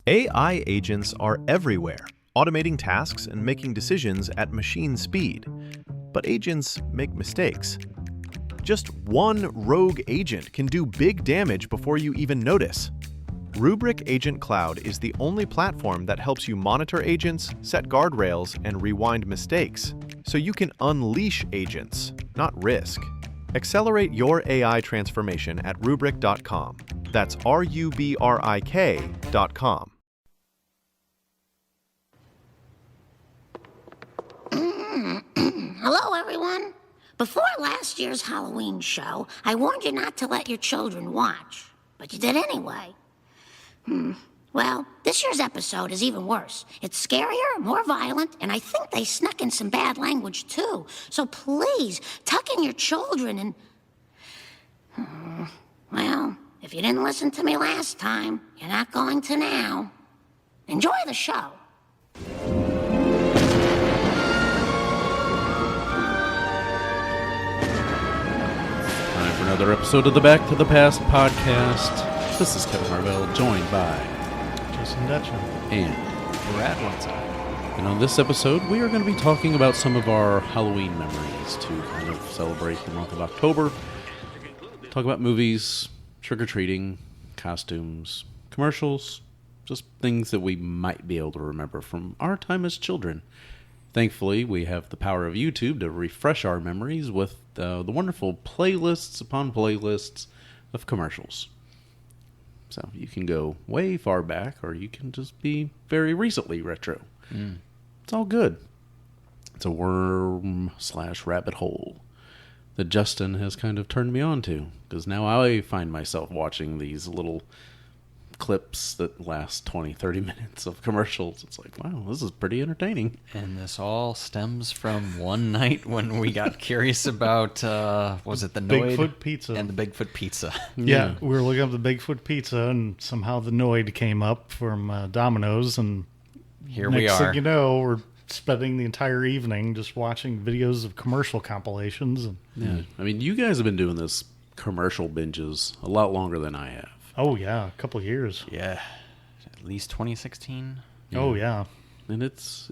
AI agents are everywhere, automating tasks and making decisions at machine speed. But agents make mistakes. Just one rogue agent can do big damage before you even notice. Rubrik Agent Cloud is the only platform that helps you monitor agents, set guardrails, and rewind mistakes, so you can unleash agents, not risk. Accelerate your AI transformation at Rubrik.com. That's RUBRIK.com. Hello, everyone. Before last year's Halloween show, I warned you not to let your children watch, but you did anyway. Well, this year's episode is even worse. It's scarier, more violent, and I think they snuck in some bad language, too. So please, tuck in your children and... Well, if you didn't listen to me last time, you're not going to now. Enjoy the show. Time for another episode of the Back to the Past podcast. This is Kevin Marvell, joined by Jason Dutchman and Brad Watson. And on this episode, we are going to be talking about some of our Halloween memories to kind of celebrate the month of October. Talk about movies, trick-or-treating, costumes, commercials, just things that we might be able to remember from our time as children. Thankfully, we have the power of YouTube to refresh our memories with the wonderful playlists upon playlists of commercials. So you can go way far back, or you can just be very recently retro. It's all good. It's a worm/rabbit hole that Justin has kind of turned me on to, because now I find myself watching these little clips that last 20-30 minutes of commercials. It's like, wow, this is pretty entertaining. And this all stems from one night when we got curious about, was it the Noid? Bigfoot Pizza. And the Bigfoot Pizza. Yeah, we were looking up the Bigfoot Pizza, and somehow the Noid came up from Domino's, and Here we next are. thing you know, we're spending the entire evening just watching videos of commercial compilations. And, Yeah, I mean, you guys have been doing this commercial binges a lot longer than I have. oh, yeah, a couple of years. Yeah. At least 2016. Oh, yeah. And it's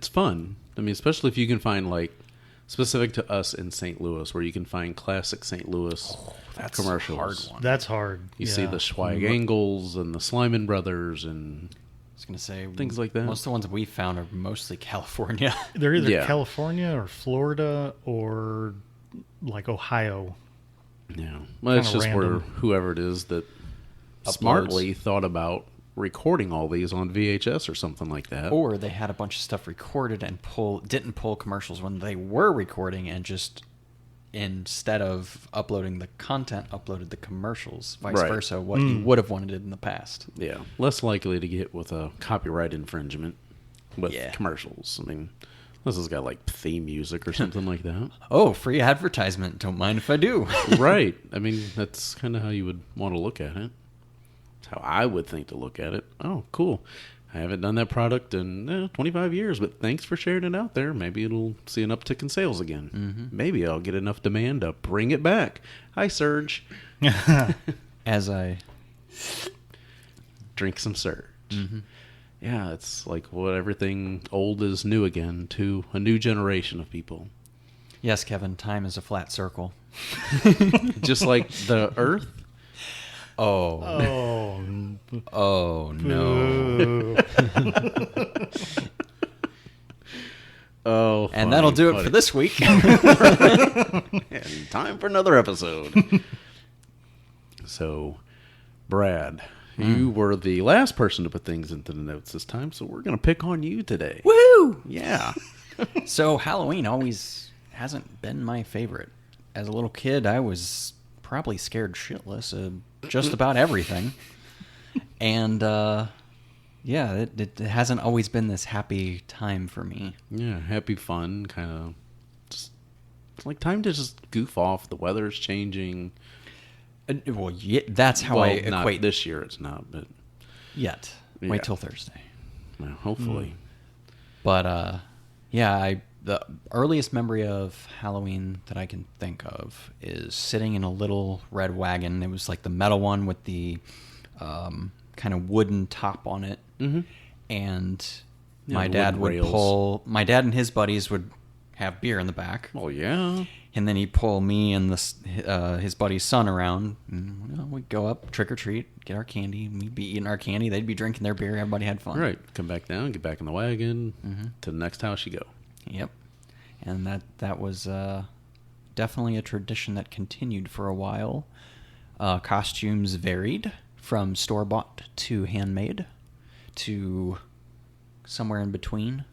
fun. I mean, especially if you can find, like, specific to us in St. Louis, where you can find classic St. Louis That's commercials. a hard one. That's hard. You yeah. see the Schweig Angles and the Slyman Brothers and I was going to say, things like that. Most of the ones we found are mostly California. They're either Yeah. California or Florida or, like, Ohio. yeah. Well, it's Kinda just where random. whoever it is that smartly thought about recording all these on VHS or something like that. Or they had a bunch of stuff recorded and didn't pull commercials when they were recording, and just instead of uploading the content, uploaded the commercials, vice Right. versa, what you would have wanted in the past. Yeah, less likely to get with a copyright infringement with Yeah. commercials. I mean, this has got like theme music or something like that. Oh, free advertisement. Don't mind if I do. Right. I mean, that's kind of how you would want to look at it. That's how I would think to look at it. Oh, cool. I haven't done that product in 25 years, but thanks for sharing it out there. Maybe it'll see an uptick in sales again. Maybe I'll get enough demand to bring it back. Hi, Surge. As I... Drink some Surge. Yeah, it's like what everything old is new again to a new generation of people. Yes, Kevin, time is a flat circle. Just like the Earth. Oh. Oh, Oh, no. Oh, And that'll do it funny. for this week. And time for another episode. So, Brad, you were the last person to put things into the notes this time, so we're going to pick on you today. Woo! Yeah. So Halloween always hasn't been my favorite. As a little kid, I was probably scared shitless of just about everything. And, yeah, it hasn't always been this happy time for me. Yeah, happy fun, kind of just it's like time to just goof off. The weather's changing. Well, yeah, that's how I not equate this year. It's not, but yet. Yeah. Wait till Thursday. well, hopefully. But yeah, the earliest memory of Halloween that I can think of is sitting in a little red wagon. It was like the metal one with the kind kind of wooden top on it, and Yeah, my the dad wooden would rails. pull. My dad and his buddies would have beer in the back. Oh yeah. And then he'd pull me and his buddy's son around. And, we'd go up, trick or treat, get our candy. We'd be eating our candy. They'd be drinking their beer. Everybody had fun. Right. Come back down, get back in the wagon, to the next house you go. Yep. And that was definitely a tradition that continued for a while. Costumes varied from store-bought to handmade to somewhere in between.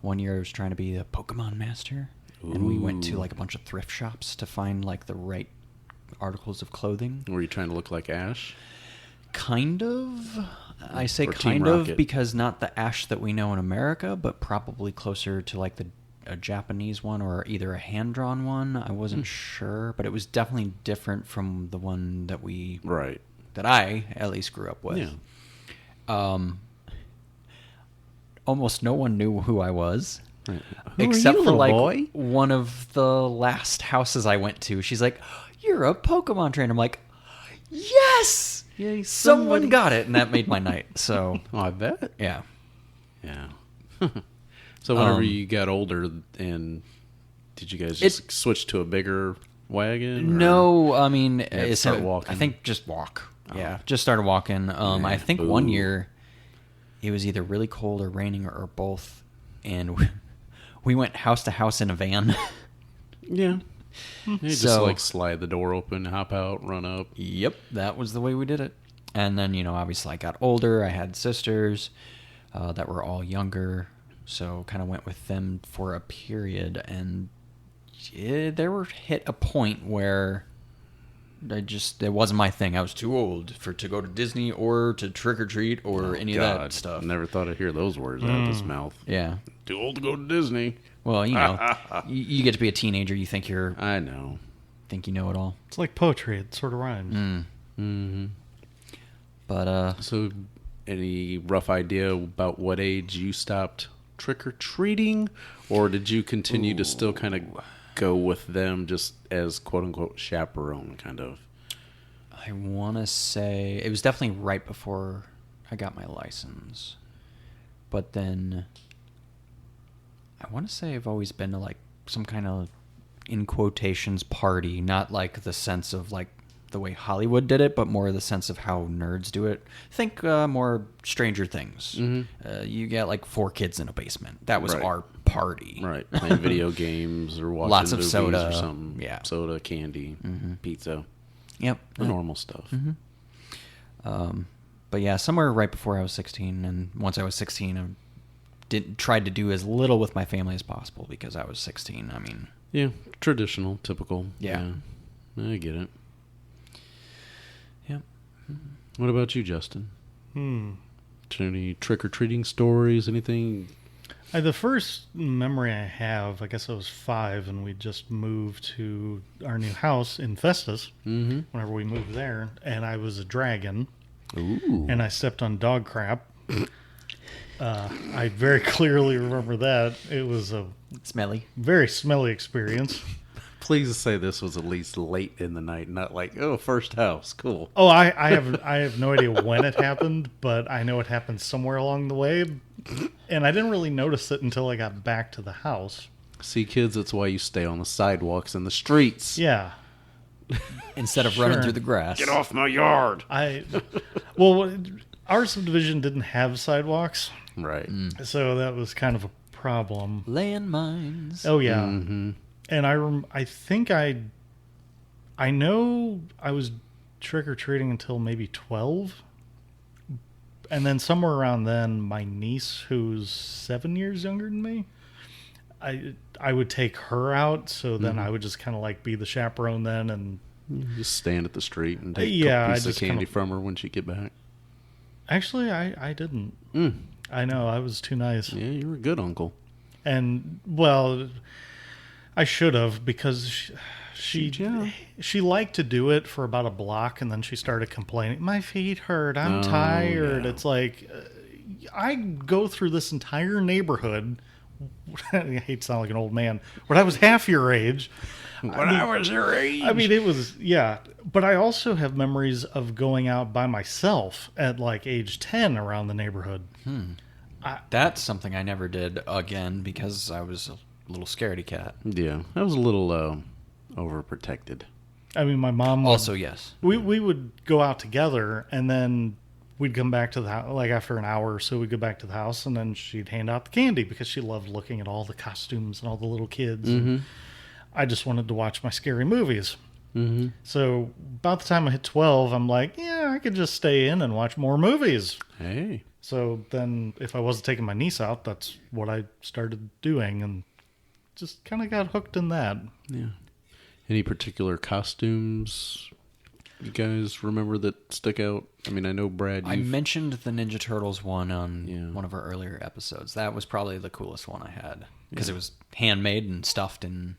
One year I was trying to be a Pokemon master. And we went to like a bunch of thrift shops to find like the right articles of clothing. Were you trying to look like Ash? Kind of. I say Or Team kind of Rocket. because not the Ash that we know in America, but probably closer to like a Japanese one or either a hand-drawn one. I wasn't sure, but it was definitely different from the one Right. that I at least grew up with. Yeah. Almost no one knew who I was. Right. Except you, for little like boy? one of the last houses I went to. She's like, "You're a Pokemon trainer." I'm like, "Yes!" Yay, Someone got it, and that made my night. So, Oh, I bet. yeah. Yeah. So whenever you got older, and did you guys just switch to a bigger wagon? or- No, I mean, had to start walking? I think just walk. Yeah, just started walking. I think one boo. year it was either really cold or raining or both, and we went house to house in a van. Yeah. You just So- like slide the door open, hop out, run up. Yep, that was the way we did it. And then, obviously I got older. I had sisters that were all younger, so kind of went with them for a period. And there were hit a point where it wasn't my thing. I was too old to go to Disney or to trick or treat or any of that stuff. Never thought I'd hear those words out of his mouth. Yeah. Too old to go to Disney. Well, you get to be a teenager. You think I know. you know it all. It's like poetry. It sort of rhymes. But So, any rough idea about what age you stopped trick or treating, or did you continue to still kind of go with them just as quote unquote chaperone, kind of? I want to say it was definitely right before I got my license. But then I want to say I've always been to like some kind of, in quotations, party, not like the sense of like the way Hollywood did it, but more the sense of how nerds do it. Think more Stranger Things. You get like 4 kids in a basement. That was Right. our party. Right, playing video games or watching Lots of movies soda. or something. Yeah. Soda, candy, pizza, Yep. the normal stuff. But yeah, somewhere right before I was 16, and once I was 16, I tried to do as little with my family as possible because I was 16. I mean, Yeah, traditional, typical. Yeah. I get it. yep. What about you, Justin? Any trick or treating stories? Anything? The first memory I have, I guess I was 5, and we just moved to our new house in Festus. Whenever we moved there, and I was a dragon, Ooh. and I stepped on dog crap. I very clearly remember that. It was a Smelly. very smelly experience. Please say this was at least late in the night, not like, oh, first house, cool. Oh, I have no idea when it happened, but I know it happened somewhere along the way, and I didn't really notice it until I got back to the house. See, kids, that's why you stay on the sidewalks and the streets. Yeah, Instead of running Sure. through the grass. Get off my yard. well, our subdivision didn't have sidewalks, Right. so that was kind of a problem. Landmines. Oh yeah, and I think I know I was trick or treating until maybe 12, and then somewhere around then, my niece, who's 7 years younger than me, I would take her out. So then I would just kind of like be the chaperone then, and Just stand at the street and take Yeah, a I couple pieces of just candy kinda- from her when she get back. actually I didn't. I know I was too nice, Yeah, you're a good uncle. and well, I should have because Yeah. she liked to do it for about a block, and then she started complaining. My feet hurt. I'm Oh, tired. yeah. It's like I go through this entire neighborhood. I hate to sound like an old man. When I was half your age, when I was your age. I mean, it was, yeah. But I also have memories of going out by myself at like age 10 around the neighborhood. That's something I never did again because I was a little scaredy cat. Yeah, I was a little overprotected. I mean, my mom would, Also, yes. we would go out together, and then we'd come back to the house, like after an hour or so, we'd go back to the house, and then she'd hand out the candy because she loved looking at all the costumes and all the little kids. And I just wanted to watch my scary movies. Mm-hmm. So about the time I hit 12, I'm like, yeah, I could just stay in and watch more movies. Hey. So then if I wasn't taking my niece out, that's what I started doing, and just kind of got hooked in that. Yeah. Any particular costumes you guys remember that stick out? I mean, I know Brad. I mentioned the Ninja Turtles one on Yeah. one of our earlier episodes. That was probably the coolest one I had because it was handmade and stuffed and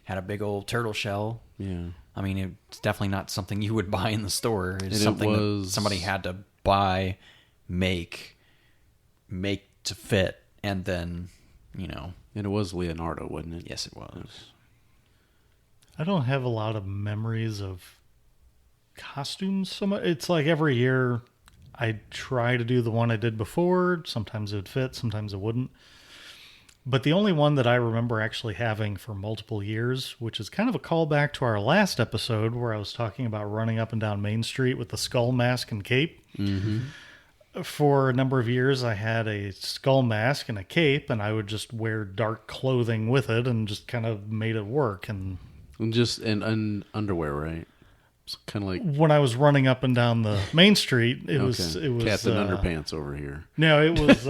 had a big old turtle shell. Yeah. I mean, it's definitely not something you would buy in the store. It's And it something was- that somebody had to buy, make to fit, and then, And it was Leonardo, wasn't it? yes, it was. I don't have a lot of memories of costumes so much. It's like every year I try to do the one I did before. Sometimes it would fit, sometimes it wouldn't. But the only one that I remember actually having for multiple years, which is kind of a callback to our last episode where I was talking about running up and down Main Street with the skull mask and cape. Mm-hmm. For a number of years, I had a skull mask and a cape, and I would just wear dark clothing with it and just kind of made it work. And And underwear, right? It's kind of like when I was running up and down the Main Street, it was Captain Underpants over here. No, it was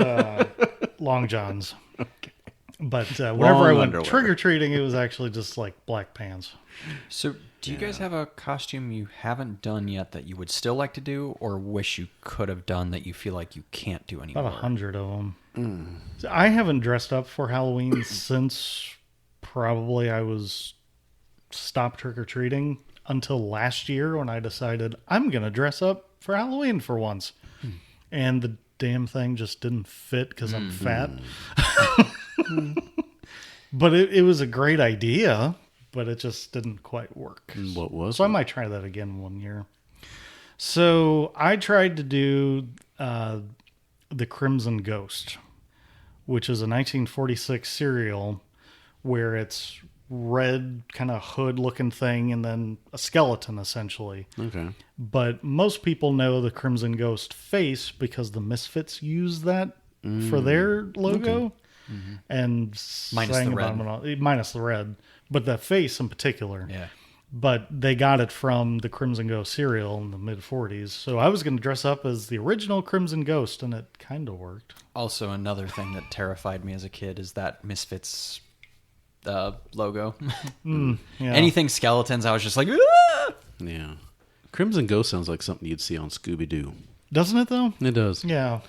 long johns. Okay. But whenever I went underwear. trick or treating, it was actually just like black pants. So, do you guys have a costume you haven't done yet that you would still like to do, or wish you could have done that you feel like you can't do anymore? About 100 of them. So I haven't dressed up for Halloween since probably I was stopped trick or treating until last year when I decided I'm going to dress up for Halloween for once. And the damn thing just didn't fit because I'm fat. But it was a great idea, but it just didn't quite work. And what was So I it? might try that again one year. So I tried to do The Crimson Ghost, which is a 1946 serial where it's red kind of hood looking thing and then a skeleton essentially. Okay. But most people know the Crimson Ghost face because the Misfits use that for their logo. And Minus sang the about red. them and all- minus the red, but the face in particular. Yeah. But they got it from the Crimson Ghost cereal in the mid 40s. So I was going to dress up as the original Crimson Ghost, and it kind of worked. Also, another thing that terrified me as a kid is that Misfits logo. Yeah. Anything skeletons, I was just like, ah! Yeah. Crimson Ghost sounds like something you'd see on Scooby-Doo. Doesn't it though? It does. Yeah.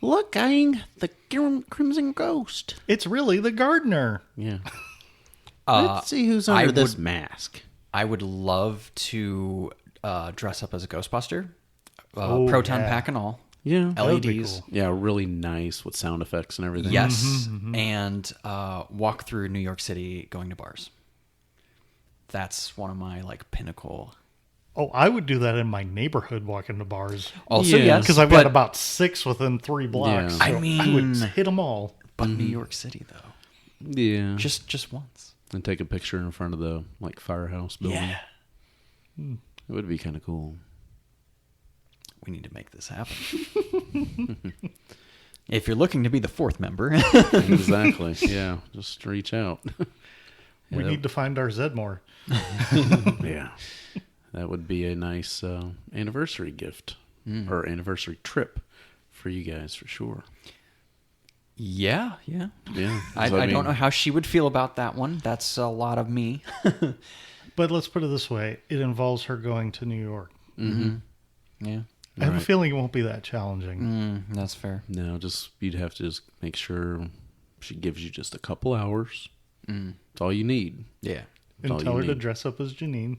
Look, gang, the Crimson Ghost. It's really the gardener. Yeah. Let's see who's under I this would- mask. I would love to dress up as a Ghostbuster. Oh, Proton yeah. pack and all. Yeah. That would be LEDs. cool. Yeah, really nice with sound effects and everything. Yes. And walk through New York City going to bars. That's one of my pinnacle. Oh, I would do that in my neighborhood walking to bars. Also, Yeah. yes. Because I've but, got about 6 within 3 blocks. Yeah. So I I mean- would hit them all. But New York City, though. Yeah. Just once. And take a picture in front of the firehouse building. Yeah. It would be kind of cool. We need to make this happen. If you're looking to be the 4th member. Exactly. Yeah. Just reach out. We need to find our Zedmore. Yeah. That would be a nice anniversary gift or anniversary trip for you guys for sure. Yeah. Yeah. I don't know how she would feel about that one. That's a lot of me. But let's put it this way. It involves her going to New York. Yeah. I have a Right. feeling it won't be that challenging. That's fair. No, you'd have to just make sure she gives you just a couple hours. That's all you need. Yeah. That's all And tell you her to need. dress up as Janine.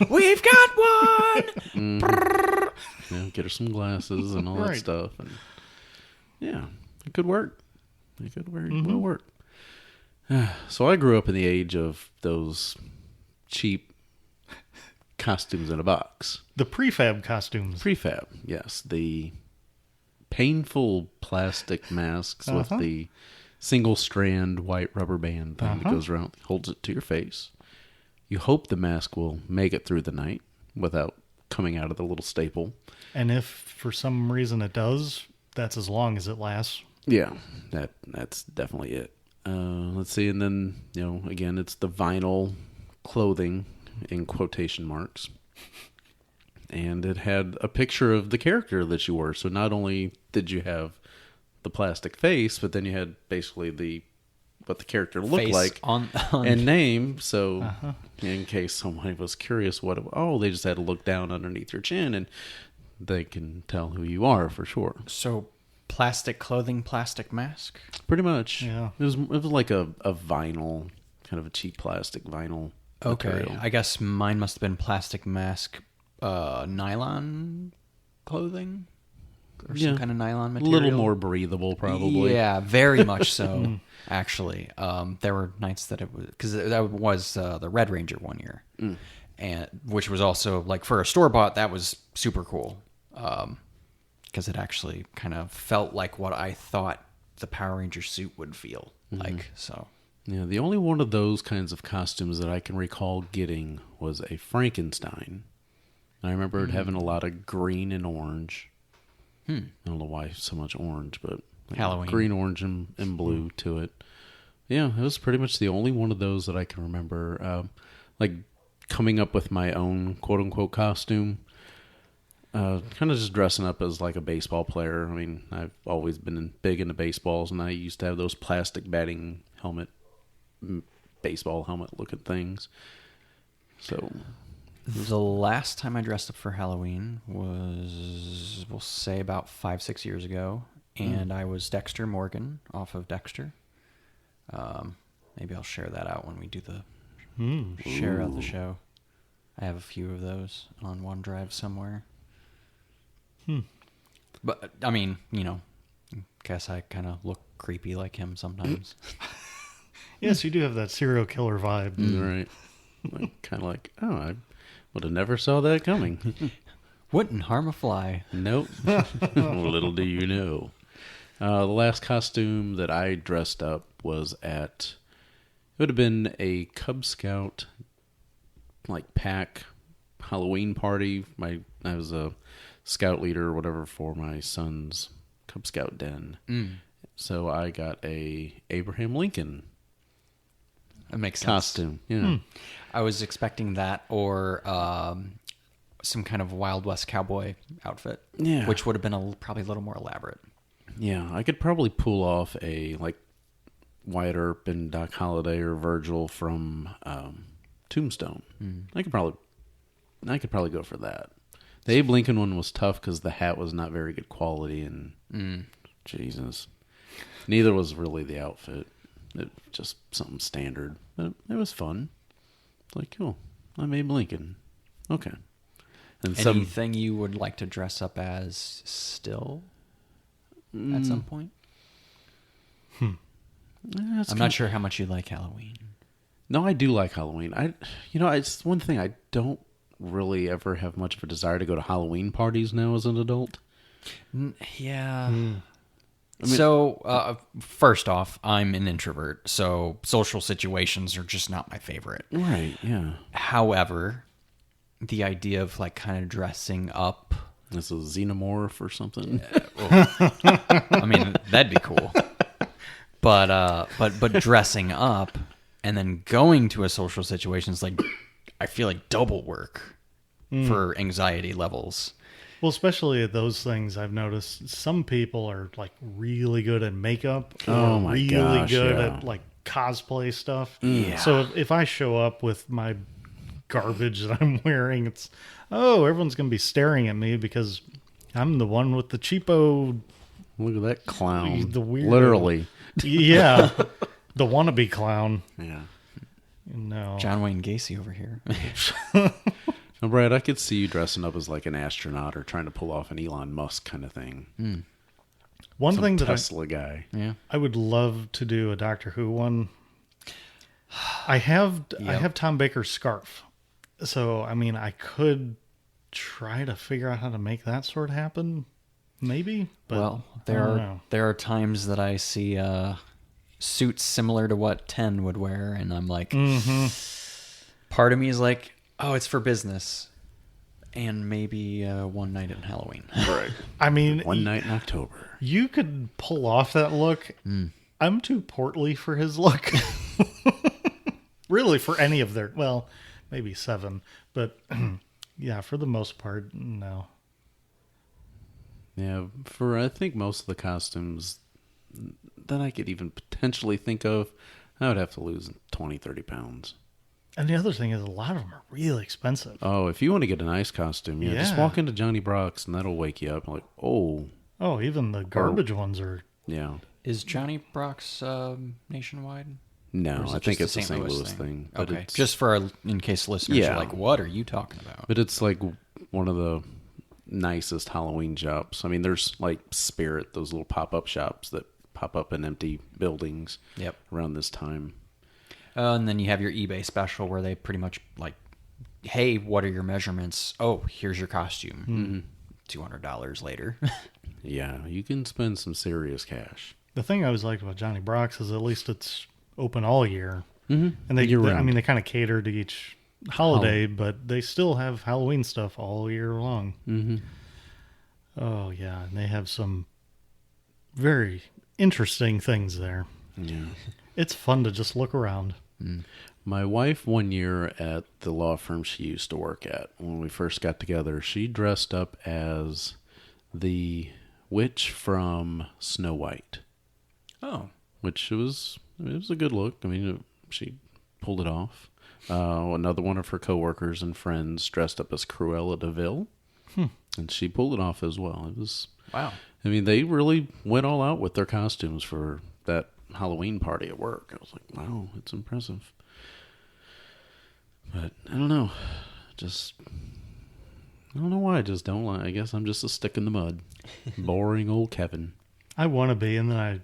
We've got one! Yeah, get her some glasses and all that Right. stuff. And yeah, it could work. It could work. It will work. So I grew up in the age of those cheap costumes in a box. The prefab costumes. Prefab, yes. The painful plastic masks with the single strand white rubber band thing that goes around, holds it to your face. You hope the mask will make it through the night without coming out of the little staple. And if for some reason it does, that's as long as it lasts. Yeah, that's definitely it. Let's see, and then, again, it's the vinyl clothing in quotation marks. And it had a picture of the character that you were. So not only did you have the plastic face, but then you had basically what the character looked Face like on and name. So in case somebody was curious they just had to look down underneath your chin and they can tell who you are for sure. So plastic clothing, plastic mask. Pretty much. Yeah. It was like a vinyl, kind of a cheap plastic vinyl material. I guess mine must have been plastic mask, nylon clothing or some kind of nylon A material. little more breathable, probably. Yeah, very much so. Actually, there were nights that it was because that was the Red Ranger one year, and which was also like for a store bought that was super cool because it actually kind of felt like what I thought the Power Ranger suit would feel like. So Yeah, the only one of those kinds of costumes that I can recall getting was a Frankenstein. I remember it having a lot of green and orange. I don't know why so much orange, but Halloween. green, orange, and blue to it. Yeah, it was pretty much the only one of those that I can remember. Like coming up with my own quote-unquote costume. Kind of just dressing up as like a baseball player. I mean, I've always been big into baseballs, and I used to have those plastic batting helmet, baseball helmet looking things. So the last time I dressed up for Halloween was, we'll say, about 5-6 years ago, and I was Dexter Morgan off of Dexter. Maybe I'll share that out when we do the share out the show. I have a few of those on OneDrive somewhere. But I mean, guess I kind of look creepy like him sometimes. Yes, you do have that serial killer vibe. right, kind of like, oh, I would have never saw that coming. Wouldn't harm a fly. Nope. Little do you know. The last costume that I dressed up was it would have been a Cub Scout, like, pack Halloween party. I was a scout leader or whatever for my son's Cub Scout den. So I got a Abraham Lincoln That makes sense. costume. Yeah. I was expecting that or some kind of Wild West cowboy outfit. Yeah. Which would have been probably a little more elaborate. Yeah, I could probably pull off a, like, Wyatt Earp and Doc Holliday or Virgil from Tombstone. I could probably go for that. The Abe Lincoln one was tough because the hat was not very good quality, and Jesus, neither was really the outfit. It just something standard, but it was fun. It's like, cool, I'm Abe Lincoln. Okay. And Anything you would like to dress up as still at some point? I'm not sure how much you like Halloween. No, I do like Halloween. It's one thing I don't really ever have much of a desire to go to Halloween parties now as an adult. Yeah. So, first off, I'm an introvert, so social situations are just not my favorite. Right, yeah. However, the idea of like kind of dressing up, This is Xenomorph or something. I mean, that'd be cool. But dressing up and then going to a social situation is like, I feel like double work for anxiety levels. Well, especially at those things, I've noticed some people are like really good at makeup. Oh or my really gosh, good yeah. at like cosplay stuff. Yeah. So if I show up with my garbage that I'm wearing, it's everyone's gonna be staring at me because I'm the one with the cheapo. Look at that clown. The weirdo. Literally. Yeah, the wannabe clown. Yeah. No, John Wayne Gacy over here. Now, Brad, I could see you dressing up as like an astronaut or trying to pull off an Elon Musk kind of thing. one Some thing that Tesla guy. Yeah. I would love to do a Doctor Who one I have Yep. Tom Baker's scarf, so I mean I could try to figure out how to make that sort of happen, maybe. But Well, I don't know. there are times that I see suits similar to what 10 would wear, and I'm like, part of me is like, oh, it's for business, and maybe one night in Halloween. Right. I mean, One night in October. you could pull off that look. I'm too portly for his look. Really, for any of their, well, maybe 7, but yeah, for the most part, no. Yeah, for I think most of the costumes that I could even potentially think of, I would have to lose 20, 30 pounds. And the other thing is, a lot of them are really expensive. Oh, if you want to get a nice costume, just Yeah. walk into Johnny Brock's and that'll wake you up. Like, oh, Oh, even the garbage ones are. yeah. Is Johnny Brock's nationwide? Or No, is it I think just it's a a St. Louis thing. But Okay, it's, just for in case listeners Yeah. are like, what are you talking about? But it's like one of the nicest Halloween shops. I mean, there's like Spirit, those little pop-up shops that pop up in empty buildings Yep. around this time. And then you have your eBay special where they pretty much like, hey, what are your measurements? Oh, here's your costume. $200 later. Yeah, you can spend some serious cash. The thing I always liked about Johnny Brock's is at least it's open all year. Mm-hmm. And Year I round. mean, they kind of cater to each holiday, but they still have Halloween stuff all year long. Mm-hmm. Oh, yeah. And they have some very interesting things there. Yeah. It's fun to just look around. My wife, one year at the law firm she used to work at, when we first got together, she dressed up as the witch from Snow White, Oh. which it was a good look. I mean, she pulled it off. Another one of her coworkers and friends dressed up as Cruella de Vil, and she pulled it off as well. It was, Wow. I mean, they really went all out with their costumes for that Halloween party at work. I was like, wow, it's impressive. But I don't know. I don't know why I just don't like. I guess I'm just a stick in the mud. Boring old Kevin. I want to be, and then I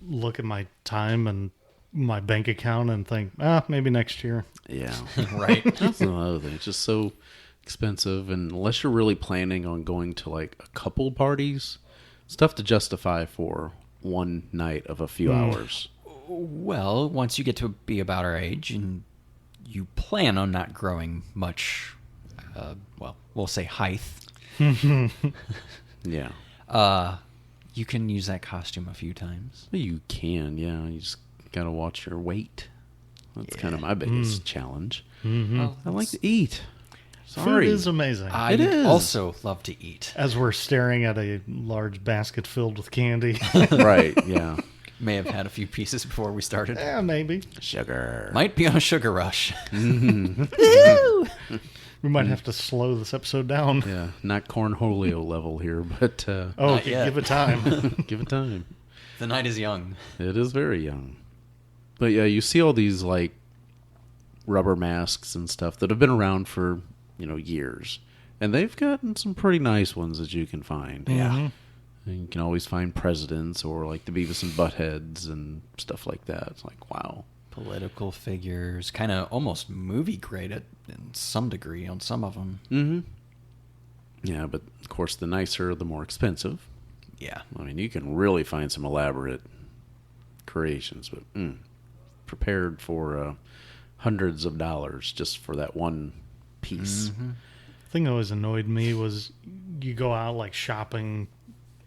look at my time and my bank account and think, maybe next year. Yeah. Right. That's another thing. It's just so expensive. And unless you're really planning on going to like a couple parties, it's tough to justify for one night of a few hours. Well, once you get to be about our age and you plan on not growing much, well, we'll say height, Yeah. you can use that costume a few times. You can, yeah. You just got to watch your weight. That's kind of my biggest challenge. Well, I like to eat. Food Sorry. is amazing. I It is. also love to eat. As we're staring at a large basket filled with candy. Right, yeah. May have had a few pieces before we started. Yeah, maybe. Sugar. Might be on a sugar rush. We might have to slow this episode down. Yeah, not cornholio level here, but Oh, Not yet. give it time. give it time. The night is young. It is very young. But yeah, you see all these like rubber masks and stuff that have been around for, years. And they've gotten some pretty nice ones that you can find. Yeah. And you can always find presidents or like the Beavis and Buttheads and stuff like that. It's like, wow. Political figures, kind of almost movie grade in some degree on some of them. Mm-hmm. Yeah, but of course the nicer, the more expensive. Yeah. I mean, you can really find some elaborate creations, but prepared for hundreds of dollars just for that one piece. Thing that always annoyed me was you go out like shopping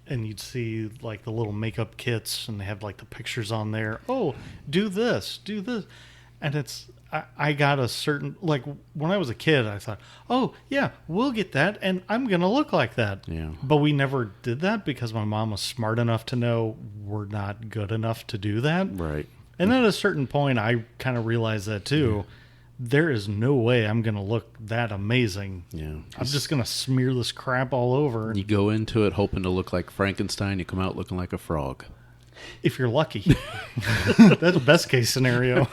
and you'd see like the little makeup kits and they have like the pictures on there. Oh, do this. And it's, I got a certain, like when I was a kid, I thought, oh yeah, we'll get that and I'm going to look like that. Yeah. But we never did that because my mom was smart enough to know we're not good enough to do that. Right. And then at a certain point, I kind of realized that too. There is no way I'm going to look that amazing. Yeah. I'm just going to smear this crap all over. You go into it hoping to look like Frankenstein, you come out looking like a frog. If you're lucky. That's best case scenario.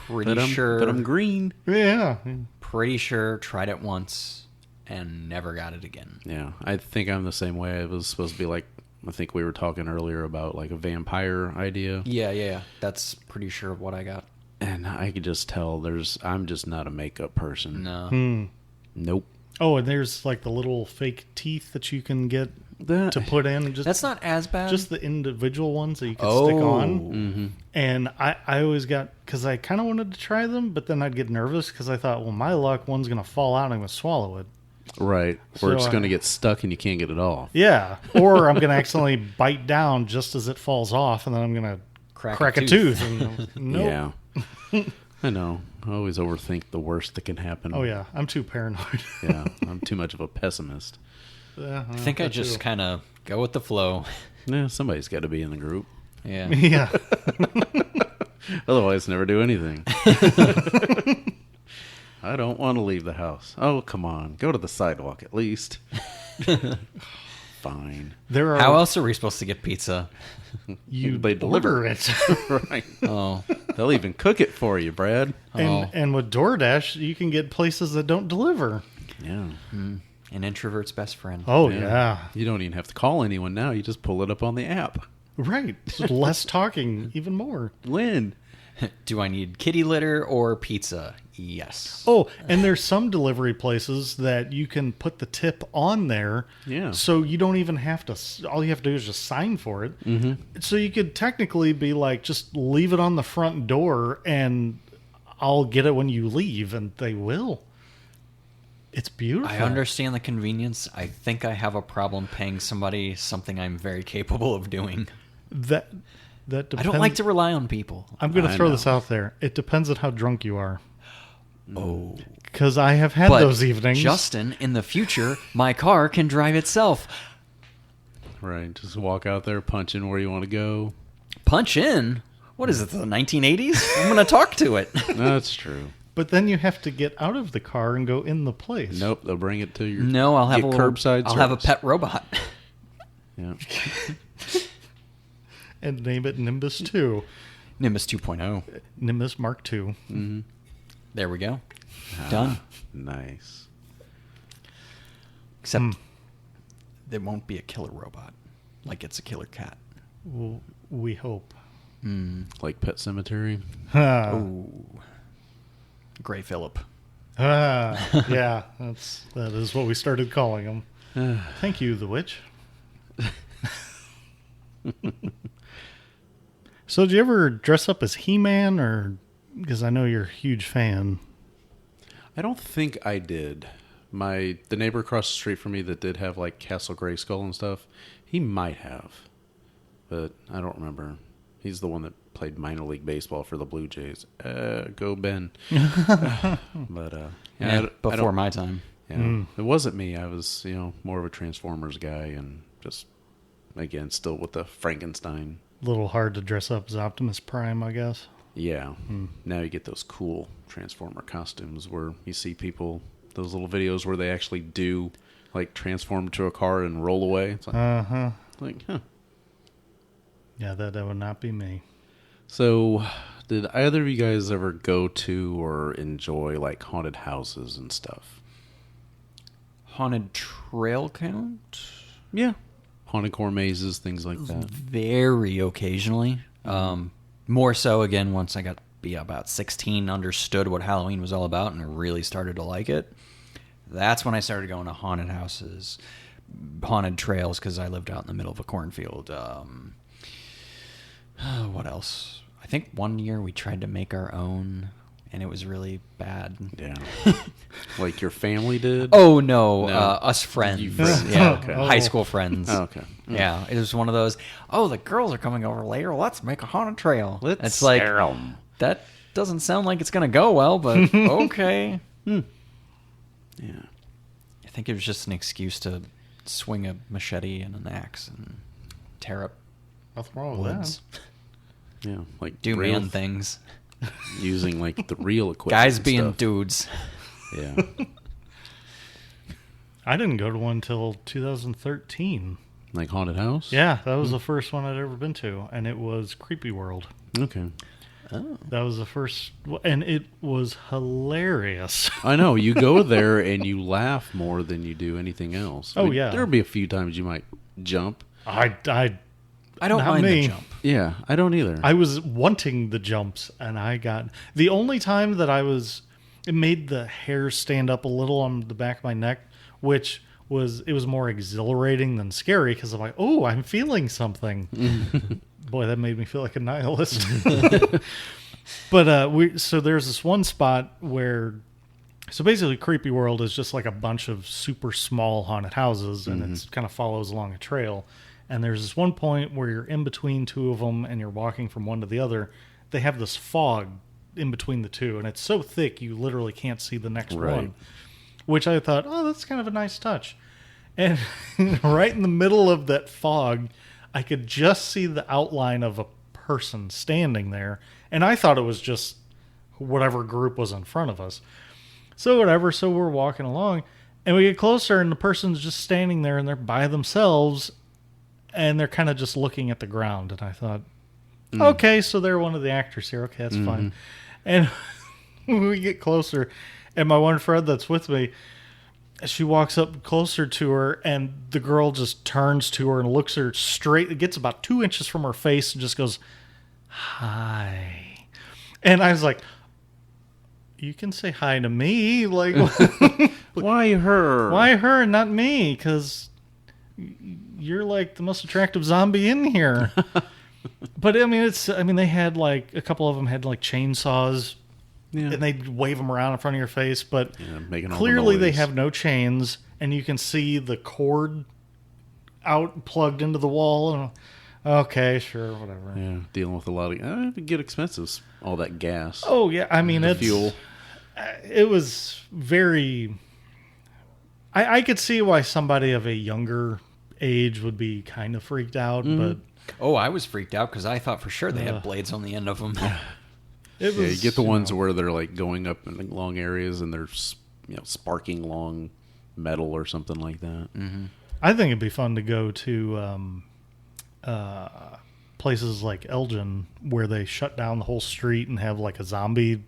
Pretty But sure. I'm green. Yeah. Pretty sure. Tried it once and never got it again. Yeah, I think I'm the same way. It was supposed to be like, I think we were talking earlier about like a vampire idea. Yeah. That's pretty sure what I got. And I could just tell I'm just not a makeup person. No. Nope. Oh, and there's like the little fake teeth that you can get to put in. Just That's not as bad. just the individual ones that you can stick on. Mm-hmm. And I always got, because I kind of wanted to try them, but then I'd get nervous because I thought, well, my luck, one's going to fall out and I'm going to swallow it. Right. Or So, it's going to get stuck and you can't get it off. Yeah. Or I'm going to accidentally bite down just as it falls off, and then I'm going to crack a tooth. And, nope. Yeah. I know. I always overthink the worst that can happen. Oh, yeah. I'm too paranoid. Yeah. I'm too much of a pessimist. Yeah, I think I just kind of go with the flow. Yeah, somebody's got to be in the group. Yeah. Yeah. Otherwise, never do anything. I don't want to leave the house. Oh, come on. Go to the sidewalk at least. Fine. There are. How else are we supposed to get pizza? You They deliver order it. Right. Oh. They'll even cook it for you, Brad. And with DoorDash, you can get places that don't deliver. Yeah. An introvert's best friend. Oh, yeah. You don't even have to call anyone now. You just pull it up on the app. Right. Just less talking, even more. Win. Do I need kitty litter or pizza? Yes. Oh, and there's some delivery places that you can put the tip on there. Yeah. So you don't even have to, all you have to do is just sign for it. Mm-hmm. So you could technically be like, just leave it on the front door and I'll get it when you leave, and they will. It's beautiful. I understand the convenience. I think I have a problem paying somebody something I'm very capable of doing. That depends. I don't like to rely on people. I'm going to I throw know. this out there. It depends on how drunk you are. Oh. Because I have had But those evenings. Justin, in the future, my car can drive itself. Right. Just walk out there, punch in where you want to go. Punch in? What is it, the 1980s? I'm going to talk to it. That's true. But then you have to get out of the car and go in the place. Nope. They'll bring it to your. No, I'll have get a little, curbside. I'll have a service. pet robot. Yeah. And name it Nimbus 2. Nimbus 2.0. Nimbus Mark II. There we go. Done. Nice. Except there won't be a killer robot like it's a killer cat. Well, we hope. Like Pet Cemetery. Ah, Ooh. Gray Phillip. yeah, that is what we started calling them. Thank you, the witch. So, did you ever dress up as He-Man, or because I know you're a huge fan? I don't think I did. The neighbor across the street from me that did have like Castle Grayskull and stuff, he might have, but I don't remember. He's the one that played minor league baseball for the Blue Jays. Go Ben. But yeah, I Before don't- my time. Yeah, it wasn't me. I was more of a Transformers guy, and just again still with the Frankenstein. A little hard to dress up as Optimus Prime, I guess. Yeah. Now you get those cool Transformer costumes where you see people, those little videos where they actually do like transform to a car and roll away. It's like, huh. Yeah, that would not be me. So, did either of you guys ever go to or enjoy like haunted houses and stuff? Haunted trail count? Yeah. Haunted core mazes, things like that. Very occasionally. More so, again, once I got to be about 16, understood what Halloween was all about, and really started to like it. That's when I started going to haunted houses, haunted trails, because I lived out in the middle of a cornfield. What else? I think one year we tried to make our own, and it was really bad. Yeah. Like your family did? Oh, no. No. Us friends. You friends. Yeah. Okay. High school friends. Oh, okay. Yeah. It was one of those, oh, the girls are coming over later. Let's make a haunted trail. Let's it's like, scare 'em. that doesn't sound like it's going to go well, but okay. Yeah. I think it was just an excuse to swing a machete and an axe and tear up Nothing wrong with woods. Yeah. Like Do real- man things. using like the real equipment. Guys and being stuff. dudes. Yeah. that. I didn't go to one until 2013. Like haunted house? Yeah, that was the first one I'd ever been to, and it was Creepy World. Okay. That was the first, and it was hilarious. I know. You go there and you laugh more than you do anything else. Oh, yeah. There'll be a few times you might jump. I I don't Not mind me. the jump. Yeah, I don't either. I was wanting the jumps, and I got the only time that it made the hair stand up a little on the back of my neck, which was more exhilarating than scary because I'm like, oh, I'm feeling something. Boy, that made me feel like a nihilist. But so there's this one spot where, so basically, Creepy World is just like a bunch of super small haunted houses, and it kind of follows along a trail. And there's this one point where you're in between two of them, and you're walking from one to the other. They have this fog in between the two, and it's so thick you literally can't see the next Right. one. Which I thought, oh, that's kind of a nice touch. And right in the middle of that fog, I could just see the outline of a person standing there. And I thought it was just whatever group was in front of us. So whatever, so we're walking along, and we get closer, and the person's just standing there, and they're by themselves, and they're kind of just looking at the ground. And I thought, okay, so they're one of the actors here. Okay, that's fine. And when we get closer, and my one friend that's with me, she walks up closer to her, and the girl just turns to her and looks her straight. It gets about 2 inches from her face and just goes, hi. And I was like, you can say hi to me. Like, Why her? why her and not me? Because you're like the most attractive zombie in here. But I mean, they had like a couple of them had like chainsaws, Yeah. and they'd wave them around in front of your face. But Yeah, making all the clearly they noise. have no chains, and you can see the cord out plugged into the wall. And okay, sure, whatever. Yeah, dealing with a lot of it get expensive. All that gas. Oh yeah, I mean it's fuel. It was very. I could see why somebody of a younger age would be kind of freaked out, but Oh, I was freaked out because I thought for sure they had blades on the end of them. it was. Yeah, you get the ones where they're like going up in long areas and they're sparking long metal or something like that. I think it'd be fun to go to places like Elgin where they shut down the whole street and have like a zombie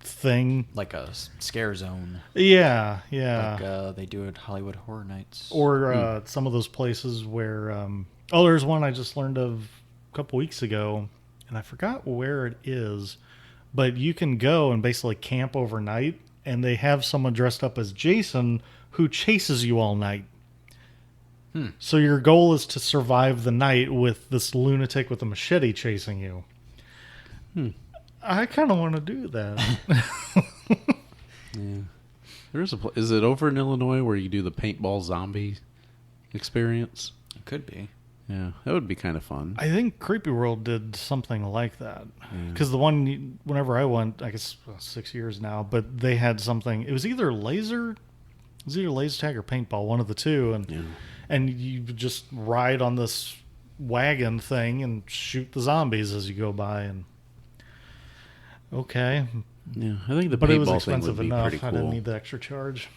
thing. Like a scare zone. Yeah. Like they do at Hollywood Horror Nights. Or some of those places where there's one I just learned of a couple weeks ago, and I forgot where it is, but you can go and basically camp overnight, and they have someone dressed up as Jason who chases you all night. So your goal is to survive the night with this lunatic with a machete chasing you. I kind of want to do that. There's is it over in Illinois where you do the paintball zombie experience? It could be. Yeah, that would be kind of fun. I think Creepy World did something like that. Because the one, whenever I went, I guess 6 years now, but they had something. It was either laser tag or paintball, one of the two, and you just ride on this wagon thing and shoot the zombies as you go by. And okay, Yeah, I think the but it was paintball thing would expensive be enough. pretty I didn't cool. need the extra charge.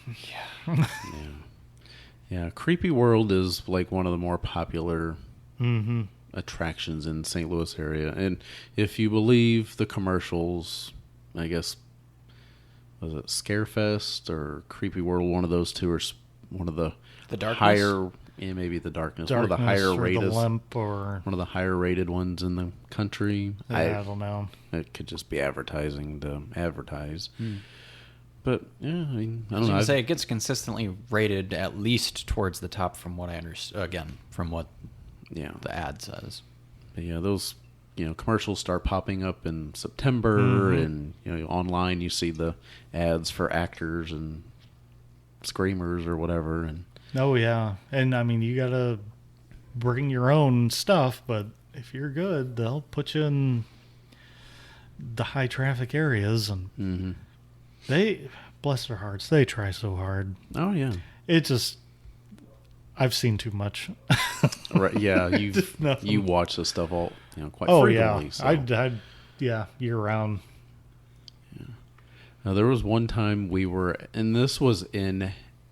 Yeah, Creepy World is like one of the more popular attractions in St. Louis area, and if you believe the commercials, I guess was it Scarefest or Creepy World? One of those two, or one of the Darkness? higher, maybe the Darkness, one of the Darkness higher or rated, the Limp, or one of the higher rated ones in the country. I don't know. It could just be advertising to advertise. But yeah, I mean, I I don't was know. going to say, it gets consistently rated at least towards the top from what I understand. Again, from what Yeah, the ad says. but yeah, those commercials start popping up in September, and online you see the ads for actors and screamers or whatever, and Oh yeah, and I mean you gotta bring your own stuff, but if you're good, they'll put you in the high traffic areas, and they, bless their hearts, they try so hard. oh yeah, It just, I've seen too much. right, yeah, Nothing. you watch this stuff all quite Oh yeah, frequently. So. yeah, year round. Now, there was one time we were, and this was in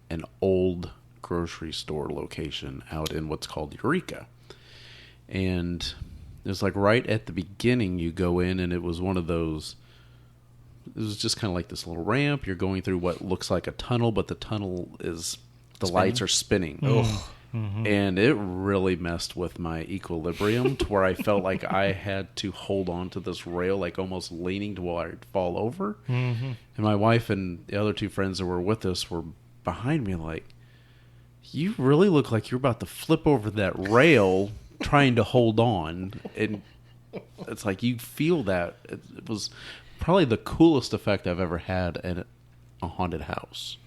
an old grocery store location out in what's called Eureka. And it was like right at the beginning, you go in, and it was one of those, it was just kind of like this little ramp. You're going through what looks like a tunnel, but the tunnel is, the lights are spinning. And it really messed with my equilibrium to where I felt like I had to hold on to this rail, like almost leaning to where I'd fall over. And my wife and the other two friends that were with us were behind me like, you really look like you're about to flip over that rail trying to hold on. And it's like you feel that. It was probably the coolest effect I've ever had at a haunted house.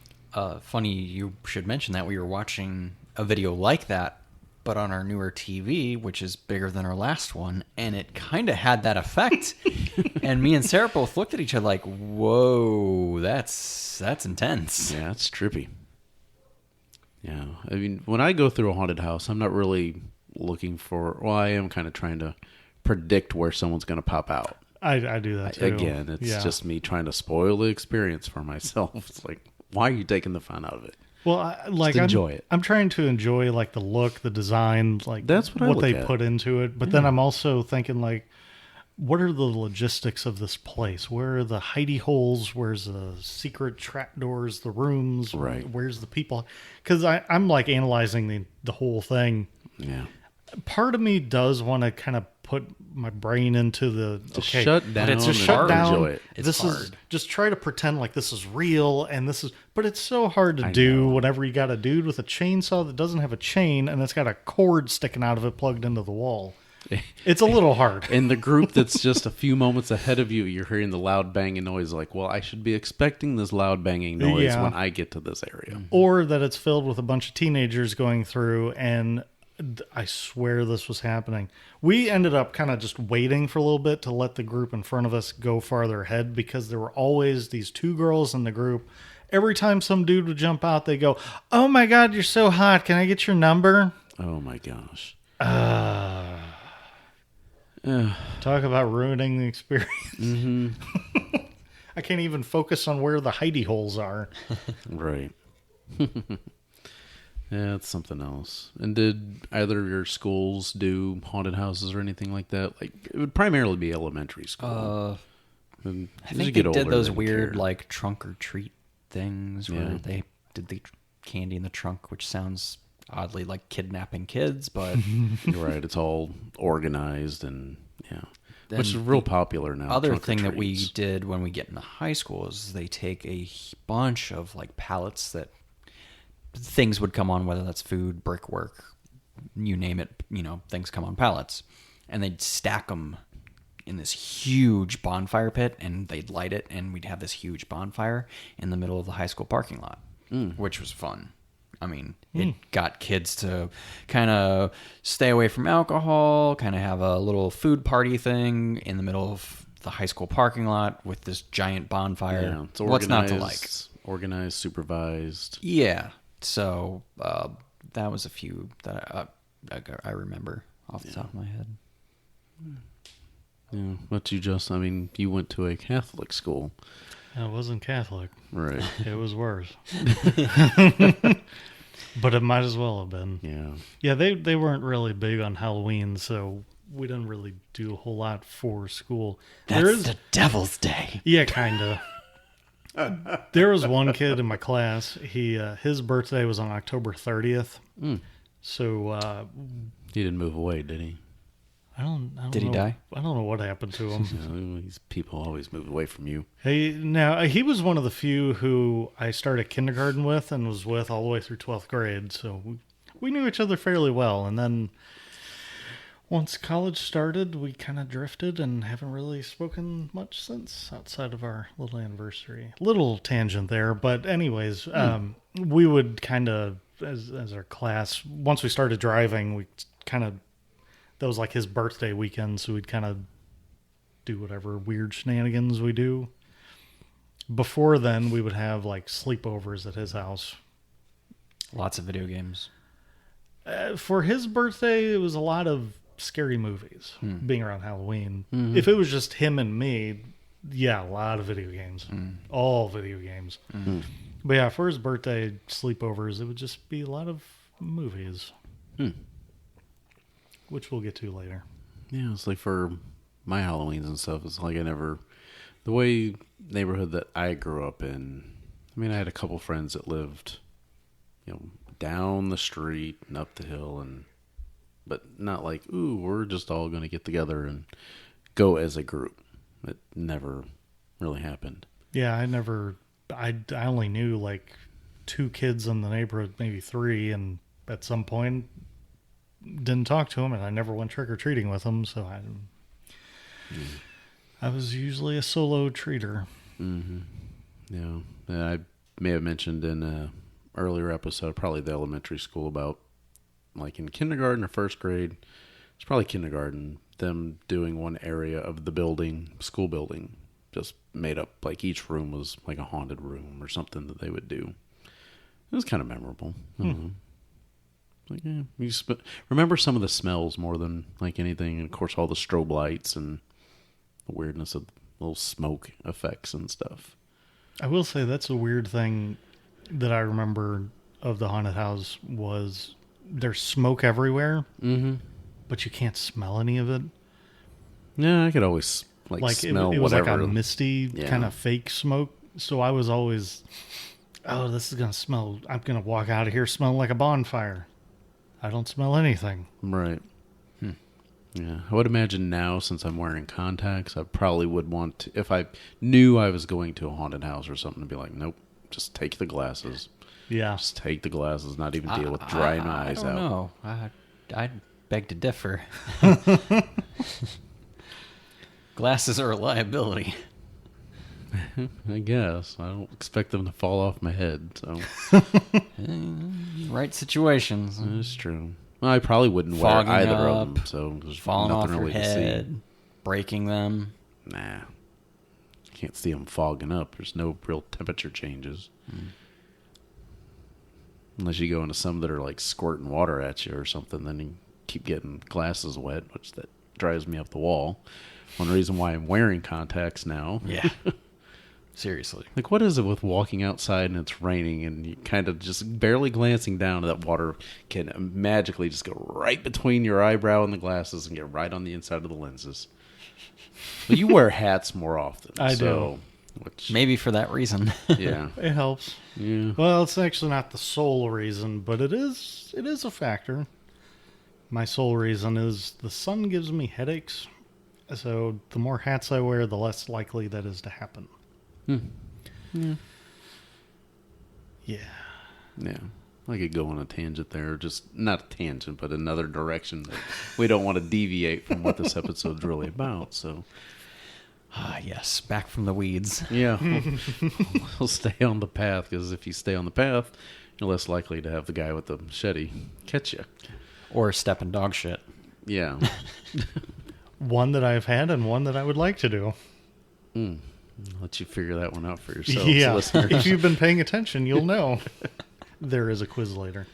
Funny you should mention that. We were watching a video like that, but on our newer TV, which is bigger than our last one, and it kind of had that effect. And me and Sarah both looked at each other like, whoa, that's intense. Yeah, it's trippy. Yeah, I mean, when I go through a haunted house, I'm not really looking for, well, I am kind of trying to predict where someone's going to pop out. I do that too. Again, it's just me trying to spoil the experience for myself. It's like, why are you taking the fun out of it? Well, enjoy it. I'm trying to enjoy like the look, the design, like that's what I look they at. put into it. But then I'm also thinking like, what are the logistics of this place? Where are the hidey holes? Where's the secret trapdoors? The rooms? Right. Where's the people? Because I'm like analyzing the whole thing. Yeah. Part of me does want to kind of put my brain into the Shut down it's just and shut down. enjoy it. It's this is hard. just try to pretend like this is real and this is, but it's so hard to do whenever you got a dude with a chainsaw that doesn't have a chain and it's got a cord sticking out of it plugged into the wall. It's a little hard. In the group that's just a few moments ahead of you, you're hearing the loud banging noise. Like, well, I should be expecting this loud banging noise Yeah. when I get to this area. Or that it's filled with a bunch of teenagers going through, and I swear this was happening. We ended up kind of just waiting for a little bit to let the group in front of us go farther ahead because there were always these two girls in the group. Every time some dude would jump out, they go, "Oh my God, you're so hot. Can I get your number?" Oh my gosh. Talk about ruining the experience. I can't even focus on where the hidey holes are. Right. Yeah, it's something else. And did either of your schools do haunted houses or anything like that? Like, it would primarily be elementary school. And I as you think get they did older, those then you care. care. Like trunk or treat things where Yeah. they did the candy in the trunk, which sounds oddly like kidnapping kids, but You're right. It's all organized and yeah, Then which is real popular now. other trunk or thing that we treats. did when we get into high school is they take a bunch of like pallets that things would come on, whether that's food, brickwork, you name it, things come on pallets, and they'd stack them in this huge bonfire pit, and they'd light it, and we'd have this huge bonfire in the middle of the high school parking lot, which was fun. I mean, it got kids to kind of stay away from alcohol, kind of have a little food party thing in the middle of the high school parking lot with this giant bonfire. Yeah, it's What's not to like? organized, organized, supervised. Yeah. So that was a few that I remember off the top of my head. Yeah, but I mean, you went to a Catholic school, I wasn't Catholic. right? It was worse. But it might as well have been. Yeah. Yeah, they weren't really big on Halloween, so we didn't really do a whole lot for school. That's the devil's day. Yeah, kind of. There was one kid in my class. His birthday was on October 30th. So He didn't move away, did he? I don't. Did he know- die? I don't know what happened to him. These people always move away from you. He was one of the few who I started kindergarten with and was with all the way through 12th grade. So we knew each other fairly well. And then once college started, we kind of drifted and haven't really spoken much since outside of our little anniversary. Little tangent there. But anyways, we would kind of, as our class, once we started driving, we kind of, that was like his birthday weekend. So we'd kind of do whatever weird shenanigans we do. Before then, we would have like sleepovers at his house. Lots of video games. For his birthday, it was a lot of scary movies being around Halloween. If it was just him and me, yeah, a lot of video games. All video games. But yeah, for his birthday sleepovers, it would just be a lot of movies. Which we'll get to later. Yeah, it's like for my Halloweens and stuff, it's like the way neighborhood that I grew up in, I mean, I had a couple friends that lived, down the street and up the hill, but not like, ooh, we're just all going to get together and go as a group. It never really happened. Yeah, I only knew like 2 kids in the neighborhood, maybe 3, and at some point didn't talk to them, and I never went trick-or-treating with them, so I was usually a solo treater. Mm-hmm. Yeah. I may have mentioned in an earlier episode, probably the elementary school, about like in kindergarten or first grade, it's probably kindergarten, them doing one area of the building, school building, just made up, like each room was like a haunted room or something that they would do. It was kind of memorable. I don't know. Like, yeah, remember some of the smells more than like anything, and of course all the strobe lights and the weirdness of little smoke effects and stuff. I will say that's a weird thing that I remember of the haunted house was there's smoke everywhere, but you can't smell any of it. Yeah, I could always like smell it was whatever. like a misty kind of fake smoke. So I was always, oh, this is going to smell. I'm going to walk out of here smelling like a bonfire. I don't smell anything. Right. Yeah, I would imagine now, since I'm wearing contacts, I probably would want to, if I knew I was going to a haunted house or something, to be like, nope, just take the glasses. Yeah. Just take the glasses, not even deal with drying my eyes out. I don't know. I'd beg to differ. Glasses are a liability. I guess. I don't expect them to fall off my head, so. Right situations. That's true. Well, I probably wouldn't wear Fogging either up, of them, so there's falling nothing off your really to head, see. breaking them. Nah. Can't see them fogging up. There's no real temperature changes. Unless you go into some that are like squirting water at you or something, then you keep getting glasses wet, which that drives me up the wall. One reason why I'm wearing contacts now. Yeah. Seriously. Like, what is it with walking outside and it's raining and you kind of just barely glancing down, that water can magically just go right between your eyebrow and the glasses and get right on the inside of the lenses? But you wear hats more often. I do. Which, Maybe for that reason. yeah. It helps. Yeah. Well, it's actually not the sole reason, but it is a factor. My sole reason is the sun gives me headaches. So the more hats I wear, the less likely that is to happen. Yeah. Yeah. Yeah. I could go on a tangent there. Just not a tangent, but another direction that we don't want to deviate from what this episode's really about. So, Yes, back from the weeds. yeah, we'll stay on the path, because if you stay on the path, you're less likely to have the guy with the machete catch you. Or step in dog shit. Yeah. One that I've had and one that I would like to do. I'll let you figure that one out for yourselves, Yeah. listeners. If you've been paying attention, you'll know. There is a quiz later.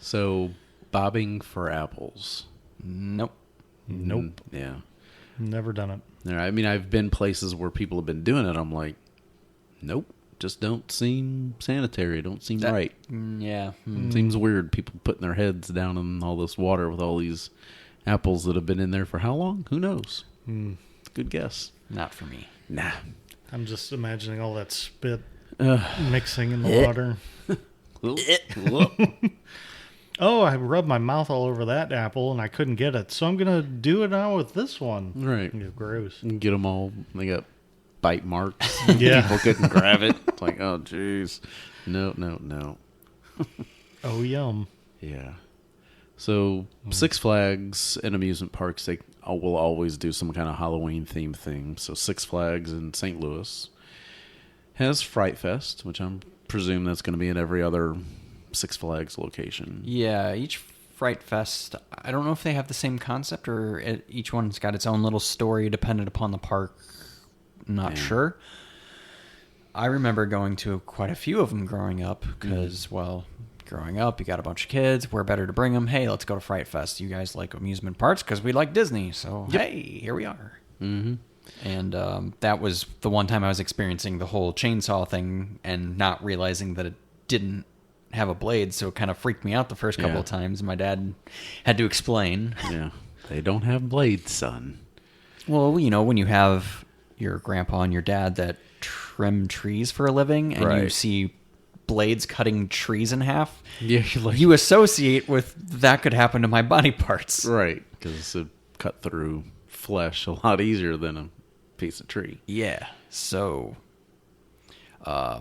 So, bobbing for apples. Nope. Nope. Yeah. Never done it. I mean, I've been places where people have been doing it. I'm like, nope, just don't seem sanitary. Don't seem right. Yeah. Seems weird. People putting their heads down in all this water with all these apples that have been in there for how long? Who knows? Good guess. Not for me. Nah. I'm just imagining all that spit mixing in the water. Oh, I rubbed my mouth all over that apple and I couldn't get it. So I'm going to do it now with this one. Right. Yeah, gross. Get them all. They got bite marks. Yeah. People couldn't grab it. It's like, oh, jeez. No. Oh, yum. Yeah. So Six Flags and amusement parks, they will always do some kind of Halloween themed thing. So Six Flags in St. Louis has Fright Fest, which I'm presume that's going to be in every other Six Flags location. Yeah, each Fright Fest, I don't know if they have the same concept or each one's got its own little story dependent upon the park. Not sure. I remember going to quite a few of them growing up because, well, growing up, you got a bunch of kids. Where better to bring them? Hey, let's go to Fright Fest. You guys like amusement parks because we like Disney. So, hey, here we are. Mm-hmm. And that was the one time I was experiencing the whole chainsaw thing and not realizing that it didn't have a blade, so it kind of freaked me out the first couple of times. My dad had to explain. Yeah. They don't have blades, son. Well, you know, when you have your grandpa and your dad that trim trees for a living and you Right. see blades cutting trees in half, Yeah, you're like, you associate with that could happen to my body parts. right, because it cut through flesh a lot easier than a piece of tree. Yeah. So, I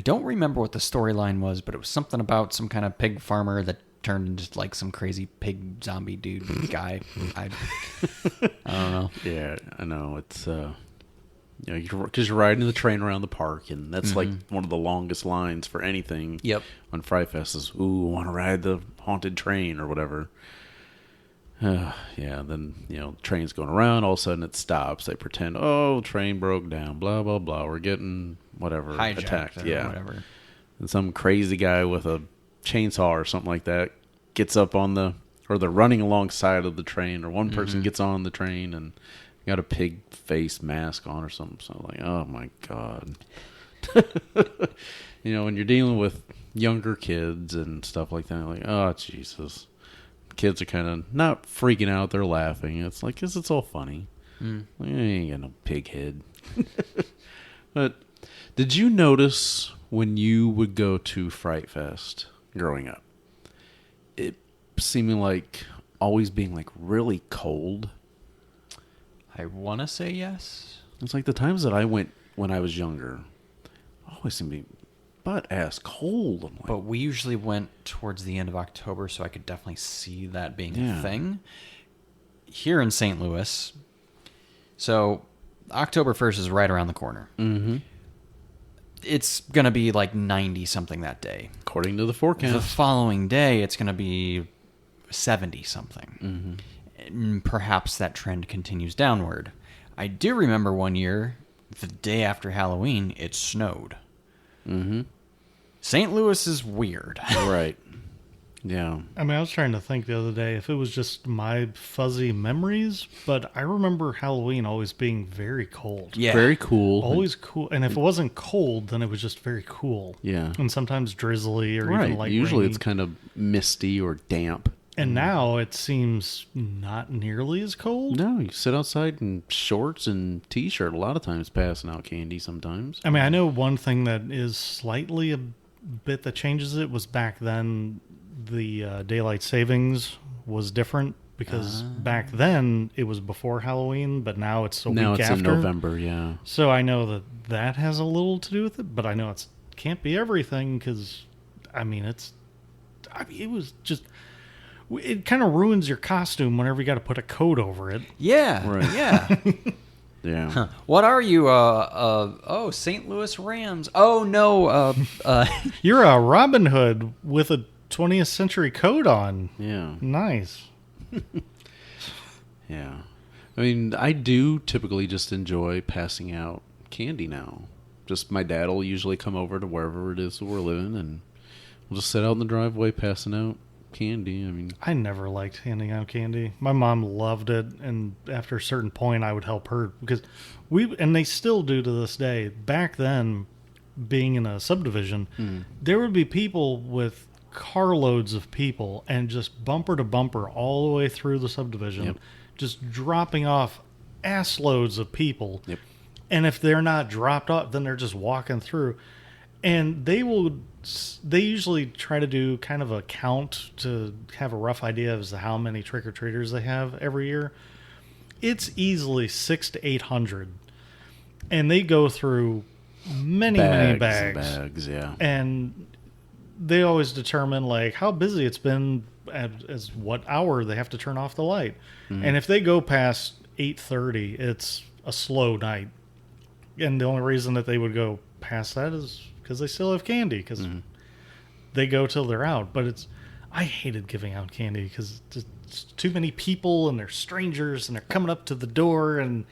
don't remember what the storyline was, but it was something about some kind of pig farmer that turned into like some crazy pig zombie dude guy. I don't know. Yeah, I know. It's because you're riding the train around the park, and that's like one of the longest lines for anything. Yep. On Fright Fest is, "Ooh, want to ride the haunted train or whatever." Yeah. Then the train's going around. All of a sudden, it stops. They pretend, "Oh, train broke down." Blah blah blah. We're getting whatever Hijacked attacked. or Yeah. whatever. And some crazy guy with a chainsaw or something like that gets up on or they're running alongside of the train, or one person gets on the train and got a pig face mask on or something. So like, oh my God. When you're dealing with younger kids and stuff like that, like, oh Jesus. Kids are kind of not freaking out, they're laughing. It's like, 'cause it's all funny. Like, I ain't got no pig head. But did you notice when you would go to Fright Fest growing up, it seeming like always being like really cold? I want to say yes. It's like the times that I went when I was younger, always seemed to be butt-ass cold. I'm like, But we usually went towards the end of October, so I could definitely see that being Yeah. a thing. Here in St. Louis, so October 1st is right around the corner. mm-hmm. It's going to be like 90-something that day. According to the The forecast. following day, it's going to be 70-something. And perhaps that trend continues downward. I do remember one year, the day after Halloween, it snowed. Mm-hmm. St. Louis is weird. Right. Yeah. I mean, I was trying to think the other day if it was just my fuzzy memories, but I remember Halloween always being very cold. Yeah. Very cool. Always cool. And if it wasn't cold, then it was just very cool. Yeah. And sometimes drizzly or Right. even like Usually rainy. it's kind of misty or damp. And now it seems not nearly as cold. No, you sit outside in shorts and t-shirt a lot of times, passing out candy sometimes. I mean, I know one thing that is slightly a bit that changes it was back then the daylight savings was different because back then it was before Halloween, but now it's a Now week it's after. in November, yeah. So I know that has a little to do with it, but I know it can't be everything because, it was just, it kind of ruins your costume whenever you got to put a coat over it. Yeah. Right. Yeah. Yeah. What are you? St. Louis Rams. Oh, no. You're a Robin Hood with a 20th century coat on. Yeah. Nice. Yeah. I mean, I do typically just enjoy passing out candy now. Just my dad will usually come over to wherever it is that we're living, and we'll just sit out in the driveway passing out candy. I mean, I never liked handing out candy. My mom loved it, and after a certain point, I would help her because and they still do to this day. Back then, being in a subdivision, there would be people with carloads of people and just bumper to bumper all the way through the subdivision, Yep. just dropping off ass loads of people. Yep. And if they're not dropped off, then they're just walking through. And they usually try to do kind of a count to have a rough idea as to how many trick-or-treaters they have every year. It's easily 600 to 800. And they go through many bags. Yeah. And they always determine like how busy it's been as what hour they have to turn off the light. And if they go past 8:30, it's a slow night. And the only reason that they would go past that is because they still have candy because they go till they're out. But I hated giving out candy because it's too many people and they're strangers and they're coming up to the door, and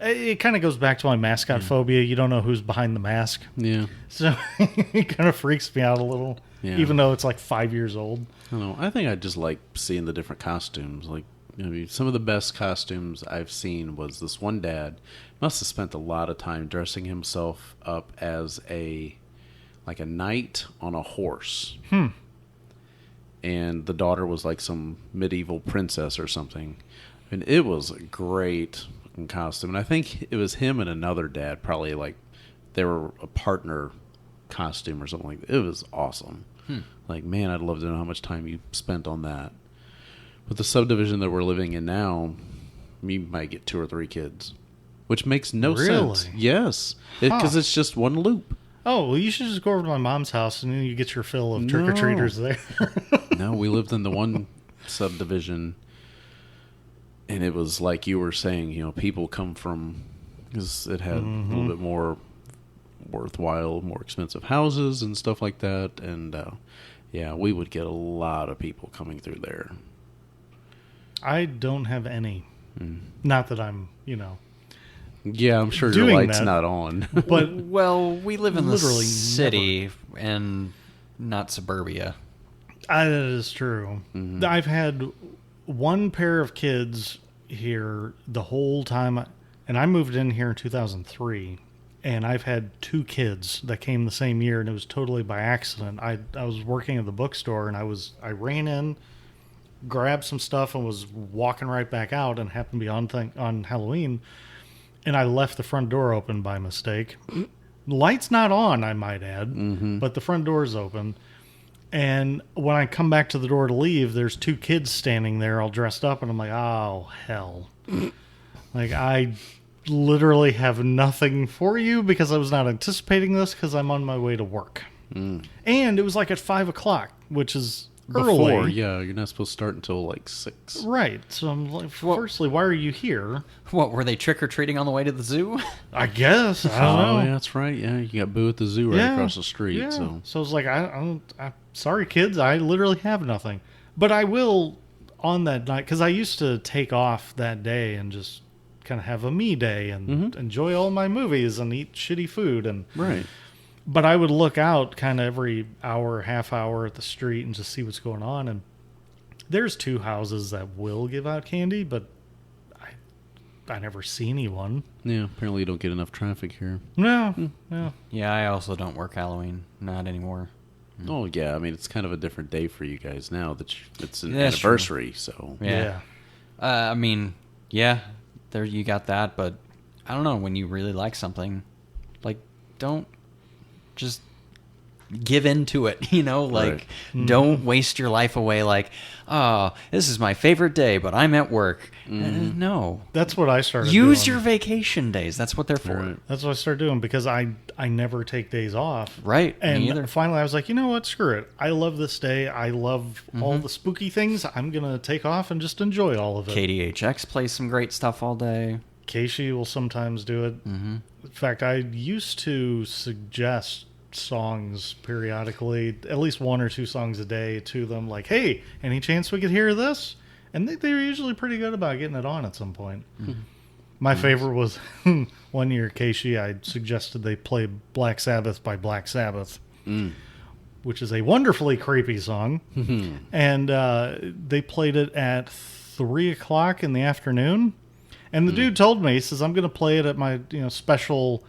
it kind of goes back to my mascot phobia. You don't know who's behind the mask. Yeah. So it kind of freaks me out a little, Yeah. even though it's like 5 years old. I don't know. I think I just like seeing the different costumes. Like, some of the best costumes I've seen was this one dad must have spent a lot of time dressing himself up as a knight on a horse. And the daughter was like some medieval princess or something. And it was a great costume. And I think it was him and another dad, probably like they were a partner costume or something like that. It was awesome. Like, man, I'd love to know how much time you spent on that. But the subdivision that we're living in now, we might get 2 or 3 kids, which makes no sense. Really? Yes, because it's just one loop. Oh, well, you should just go over to my mom's house and then you get your fill of trick-or-treaters there. No, we lived in the one subdivision, and it was like you were saying, people come from, because it had a little bit more worthwhile, more expensive houses and stuff like that, and yeah, we would get a lot of people coming through there. I don't have any. Not that I'm, Yeah, I'm sure your doing light's that. not on. but Well, we live in the Literally city and not suburbia. that is true. I've had one pair of kids here the whole time, and I moved in here in 2003, and I've had 2 kids that came the same year, and it was totally by accident. I was working at the bookstore, and I ran in, grabbed some stuff, and was walking right back out, and happened to be on Halloween, and I left the front door open by mistake. Light's not on, I might add, but the front door's open. And when I come back to the door to leave, there's 2 kids standing there all dressed up, and I'm like, oh, hell. Like, I literally have nothing for you because I was not anticipating this because I'm on my way to work. And it was like at 5 o'clock, which is Before, early. yeah, you're not supposed to start until like 6. Right. So I'm like, firstly, why are you here? What, were they trick-or-treating on the way to the zoo? I guess. I don't know. Yeah, that's right. Yeah, you got Boo at the zoo right across the street. Yeah. So I was like, I'm sorry, kids. I literally have nothing. But I will on that night, because I used to take off that day and just kind of have a me day and enjoy all my movies and eat shitty food. right. But I would look out kind of every hour, half hour at the street and just see what's going on. And there's 2 houses that will give out candy, but I never see anyone. Yeah, apparently you don't get enough traffic here. No. Yeah, I also don't work Halloween. Not anymore. Oh yeah, I mean it's kind of a different day for you guys now that it's an That's true. anniversary. So Yeah. I mean, yeah, there you got that, but I don't know, when you really like something, like, don't just give into it, like, don't waste your life away like, oh, this is my favorite day, but I'm at work. No. That's what I started Use doing. your vacation days. That's what they're for. Right. That's what I started doing because I never take days off. Right. Me And either. finally I was like, you know what? Screw it. I love this day. I love all the spooky things. I'm going to take off and just enjoy all of it. KDHX plays some great stuff all day. Casey will sometimes do it. In fact, I used to suggest songs periodically, at least 1 or 2 songs a day to them, like, hey, any chance we could hear this? And they were usually pretty good about getting it on at some point. My favorite was one year, Casey, I suggested they play Black Sabbath by Black Sabbath, which is a wonderfully creepy song. And they played it at 3 o'clock in the afternoon. And the dude told me, he says, I'm going to play it at my special,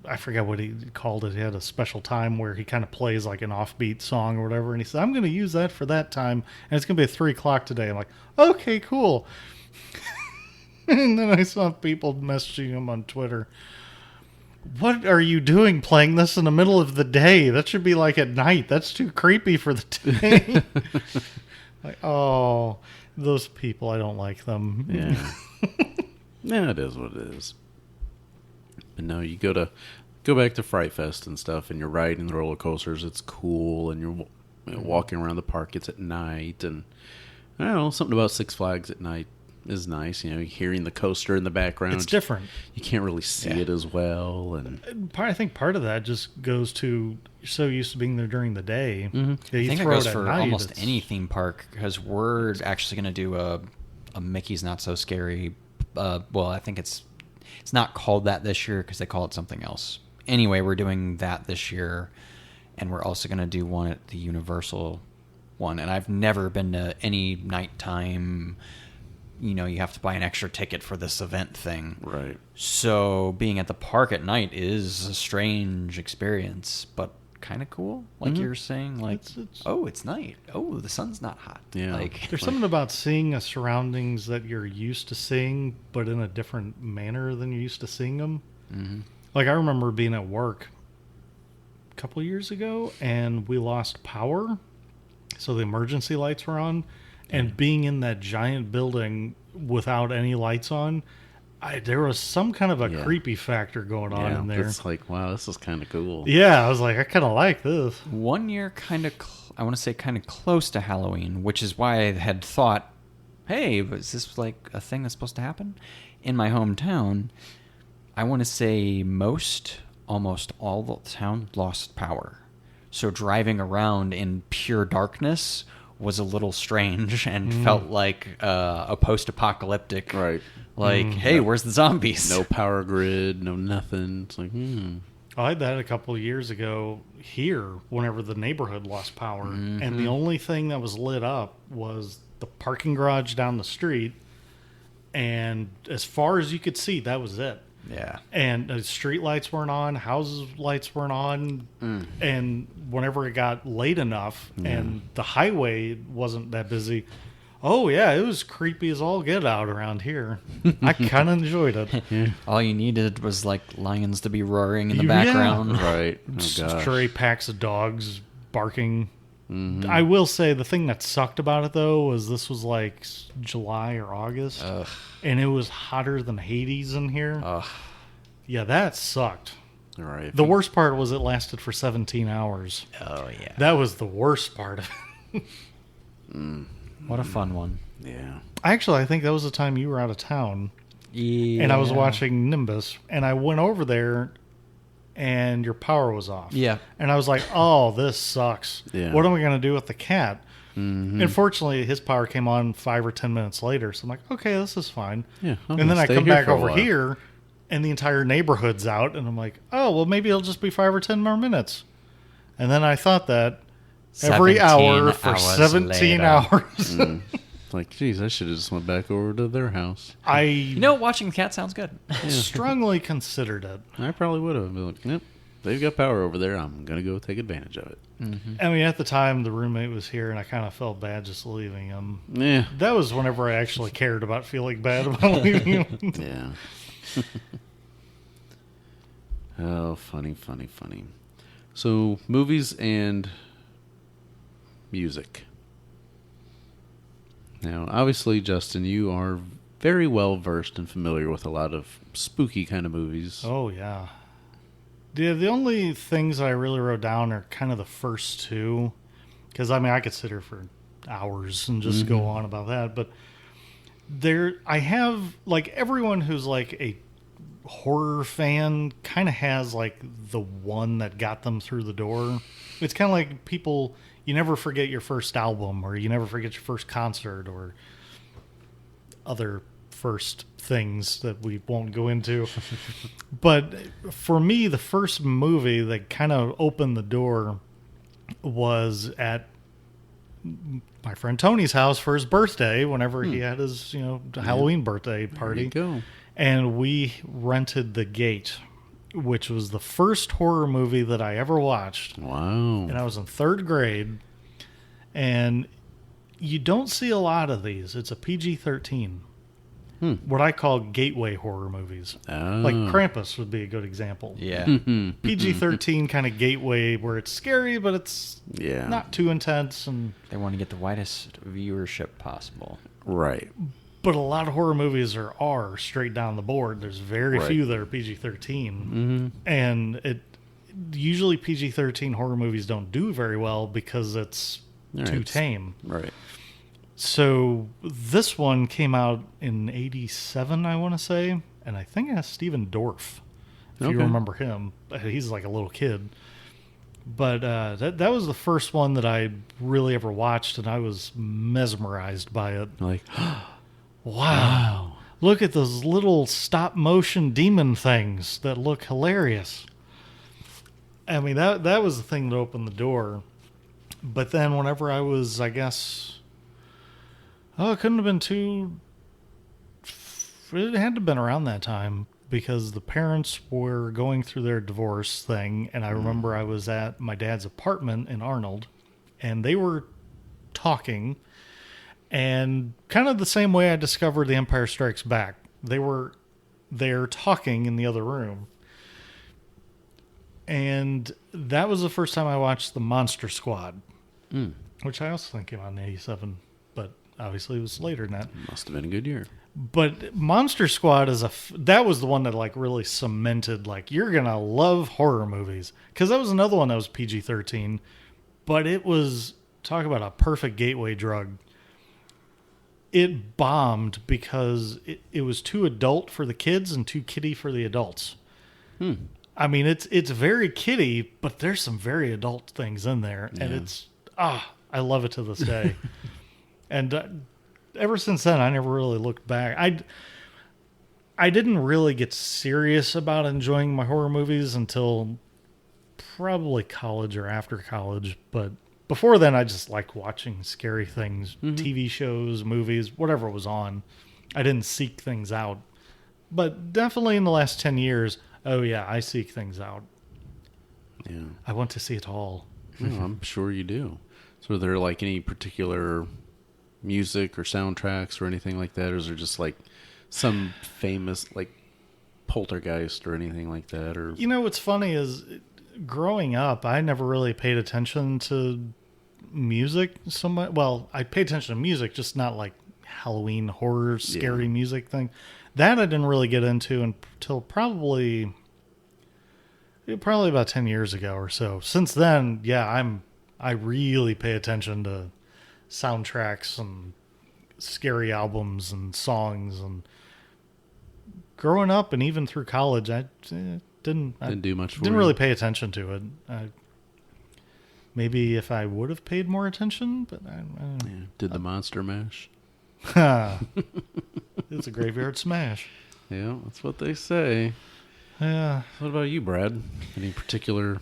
I forget what he called it. He had a special time where he kind of plays like an offbeat song or whatever. And he said, I'm going to use that for that time. And it's going to be at 3 o'clock today. I'm like, okay, cool. And then I saw people messaging him on Twitter. What are you doing playing this in the middle of the day? That should be like at night. That's too creepy for the day. Like, oh, those people, I don't like them. Yeah. Yeah, it is what it is. But no, you go back to Fright Fest and stuff, and you're riding the roller coasters. It's cool, and you're walking around the park. It's at night, and I don't know, something about Six Flags at night is nice. Hearing the coaster in the background. It's different. You can't really see it as well, and I think part of that just goes to you're so used to being there during the day. I think it throw goes at for night, almost it's- any theme park because we're actually going to do a Mickey's Not So Scary. Well, I think it's not called that this year because they call it something else. Anyway, we're doing that this year, and we're also going to do one at the Universal one. And I've never been to any nighttime, you have to buy an extra ticket for this event thing. right. So being at the park at night is a strange experience, but kind of cool. Like you're saying, like, It's- oh, it's night. Oh, the sun's not hot. Yeah. Like, There's something about seeing a surroundings that you're used to seeing, but in a different manner than you're used to seeing them. Like I remember being at work couple years ago, and we lost power. So the emergency lights were on. And being in that giant building without any lights on, there was some kind of a creepy factor going on in there. It's like, wow, this is kind of cool. Yeah, I was like, I kind of like this. One year I want to say kind of close to Halloween, which is why I had thought, hey, was this like a thing that's supposed to happen? In my hometown, I want to say almost all the town lost power. So driving around in pure darkness was a little strange and felt like a post-apocalyptic. Right. Like, hey, where's the zombies? No power grid, no nothing. It's like, I had that a couple of years ago here whenever the neighborhood lost power. And the only thing that was lit up was the parking garage down the street. And as far as you could see, that was it. Yeah. And the street lights weren't on, houses lights weren't on. And whenever it got late enough and the highway wasn't that busy, oh yeah, it was creepy as all get out around here. I kind of enjoyed it. All you needed was like lions to be roaring in the Yeah. background. right. Oh, gosh. Stray packs of dogs barking. I will say the thing that sucked about it though was this was like July or August, and it was hotter than Hades in here. Yeah, that sucked. All right. The worst part was it lasted for 17 hours. Oh, yeah. That was the worst part of it. What a fun one. Yeah. Actually, I think that was the time you were out of town, Yeah. and I was watching Nimbus, and I went over there, and your power was off. Yeah. And I was like, oh, this sucks. Yeah. What am I going to do with the cat? And fortunately, his power came on 5 or 10 minutes later, so I'm like, okay, this is fine. Yeah. I'm And then gonna I stay come here back for a over while. here, and the entire neighborhood's out, and I'm like, oh, well, maybe it'll just be 5 or 10 more minutes. And then I thought that every 17 hour for hours 17 later. hours. Like, geez, I should have just went back over to their house. I You know, watching the cat sounds good. strongly considered it. I probably would have been like, yep, they've got power over there. I'm going to go take advantage of it. I mean, at the time, the roommate was here, and I kind of felt bad just leaving him. Yeah. That was whenever I actually cared about feeling bad about leaving him. Yeah. Oh, funny. So, movies and music. Now, obviously, Justin, you are very well versed and familiar with a lot of spooky kind of movies. Oh, yeah. The only things I really wrote down are kind of the first two. Because, I mean, I could sit here for hours and just go on about that. But I have, like, everyone who's, like, a horror fan kind of has, like, the one that got them through the door. It's kind of like people, you never forget your first album, or you never forget your first concert, or other first things that we won't go into. But for me, the first movie that kind of opened the door was at my friend Tony's house for his birthday, whenever he had his, Halloween birthday party. There you go. And we rented The Gate, which was the first horror movie that I ever watched. Wow. And I was in 3rd grade. And you don't see a lot of these. It's a PG-13. What I call gateway horror movies. Oh. Like Krampus would be a good example. Yeah. PG-13 kind of gateway where it's scary, but it's Yeah. not too intense. They want to get the widest viewership possible. Right. But a lot of horror movies are R straight down the board. There's very Right. few that are PG-13. And usually PG-13 horror movies don't do very well because it's Right, too it's- tame. Right. So this one came out in 87, I want to say. And I think it has Steven Dorff, if you Okay. remember him. He's like a little kid. But that was the first one that I really ever watched, and I was mesmerized by it. Like, Wow. Look at those little stop motion demon things that look hilarious. I mean, that was the thing that opened the door. But then whenever I was, I guess, it couldn't have been it had to have been around that time, because the parents were going through their divorce thing. And I remember I was at my dad's apartment in Arnold, and they were talking. And kind of the same way I discovered The Empire Strikes Back. They're talking in the other room. And that was the first time I watched The Monster Squad, which I also think came out in 87, but obviously it was later than that. Must have been a good year. But Monster Squad that was the one that like really cemented like you're gonna love horror movies, because that was another one that was PG-13, but it was, talk about a perfect gateway drug. It bombed because it was too adult for the kids and too kiddie for the adults. I mean, it's very kiddie, but there's some very adult things in there, and I love it to this day. And ever since then, I never really looked back. I didn't really get serious about enjoying my horror movies until probably college or after college. But before then, I just liked watching scary things, TV shows, movies, whatever was on. I didn't seek things out. But definitely in the last 10 years, oh yeah, I seek things out. Yeah. I want to see it all. Oh, I'm sure you do. So are there like any particular music or soundtracks or anything like that? Or is there just like some famous like Poltergeist or anything like that? Or You know what's funny is growing up, I never really paid attention to music so much. Well, I paid attention to music, just not like Halloween horror scary music thing. That I didn't really get into until probably about 10 years ago or so. Since then, yeah, I really pay attention to soundtracks and scary albums and songs. And growing up and even through college, I didn't do much for didn't you? really pay attention to it. Maybe if I would have paid more attention, but I don't know. Yeah. Did the Monster Mash? It's a graveyard smash. Yeah, that's what they say. Yeah. What about you, Brad? Any particular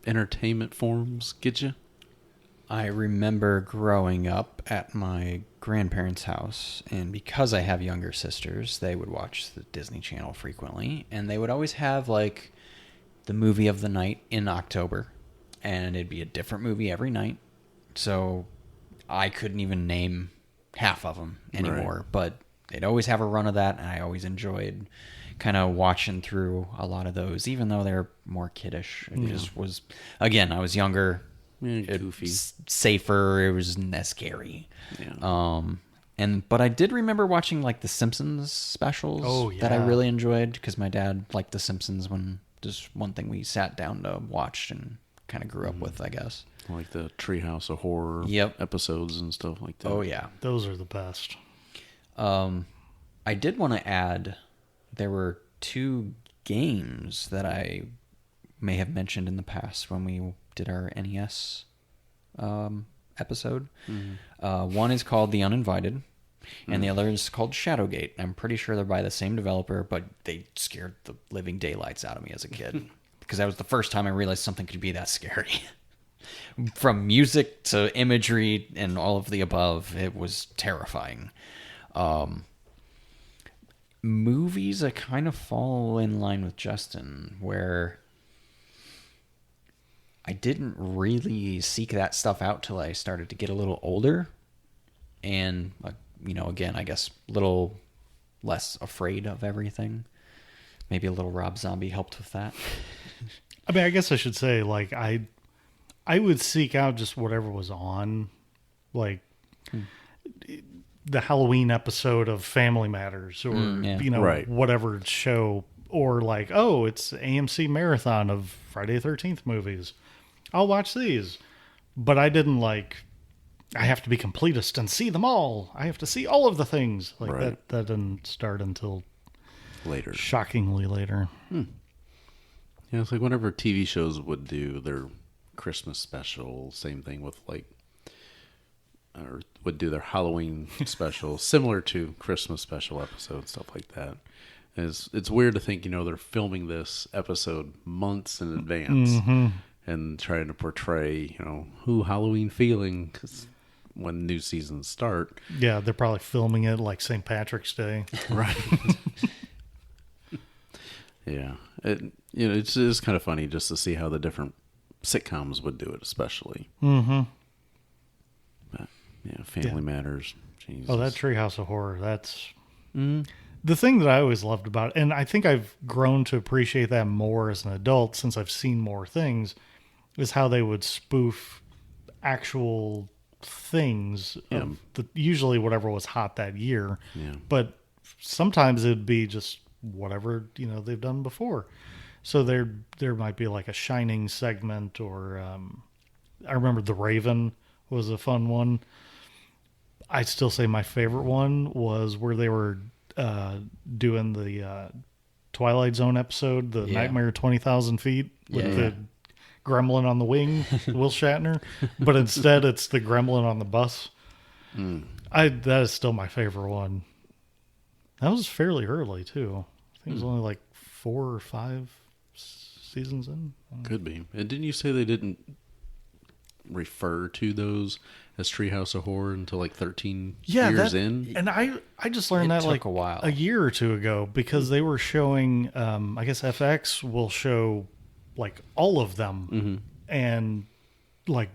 entertainment forms get you? I remember growing up at my grandparents' house, and because I have younger sisters, they would watch the Disney Channel frequently, and they would always have like the movie of the night in October, and it'd be a different movie every night. So I couldn't even name half of them anymore, but they'd always have a run of that, and I always enjoyed kind of watching through a lot of those, even though they're more kiddish. It just was, again, I was younger. Yeah, goofy. Safer. It wasn't as scary. Yeah. But I did remember watching like the Simpsons specials. Oh, that I yeah. really enjoyed, because my dad liked the Simpsons, when just one thing we sat down to watch and kind of grew up with, I guess. Like the Treehouse of Horror episodes and stuff like that. Oh yeah. Those are the best. I did want to add, there were 2 games that I may have mentioned in the past when we did our NES episode. One is called The Uninvited, and the other is called Shadowgate. I'm pretty sure they're by the same developer, but they scared the living daylights out of me as a kid, because that was the first time I realized something could be that scary. From music to imagery and all of the above, it was terrifying. Movies, I kind of fall in line with Justin, where I didn't really seek that stuff out till I started to get a little older, and again, I guess a little less afraid of everything. Maybe a little Rob Zombie helped with that. I mean, I guess I should say, like, I would seek out just whatever was on, like the Halloween episode of Family Matters, or Right. whatever show, or like, oh, it's AMC marathon of Friday the 13th movies. I'll watch these, but I didn't like, I have to be completist and see them all. I have to see all of the things like Right. that didn't start until Later. shockingly later. Yeah, it's like whenever TV shows would do their Christmas special, same thing with like, or would do their Halloween special, similar to Christmas special episodes, stuff like that. It's weird to think, they're filming this episode months in advance and trying to portray, who Halloween feeling, 'cause when new seasons start. Yeah, they're probably filming it like St. Patrick's Day. Right. Yeah. It's just kind of funny just to see how the different sitcoms would do it, especially. Mm-hmm. But, Family Matters. Jesus. Oh, that Treehouse of Horror. That's The thing that I always loved about it, and I think I've grown to appreciate that more as an adult since I've seen more things, is how they would spoof actual things of usually whatever was hot that year. Yeah. But sometimes it'd be just whatever, they've done before. So there might be like a Shining segment, or I remember The Raven was a fun one. I still say my favorite one was where they were doing the Twilight Zone episode, the Nightmare 20,000 Feet, with the gremlin on the wing, Will Shatner, but instead it's the gremlin on the bus. That is still my favorite one. That was fairly early too. I think it was only like 4 or 5 seasons in. Could be. And didn't you say they didn't refer to those as Treehouse of Horror until like 13 years in? And I just learned It that took like a while. a year or two ago, because they were showing, I guess FX will show like all of them and like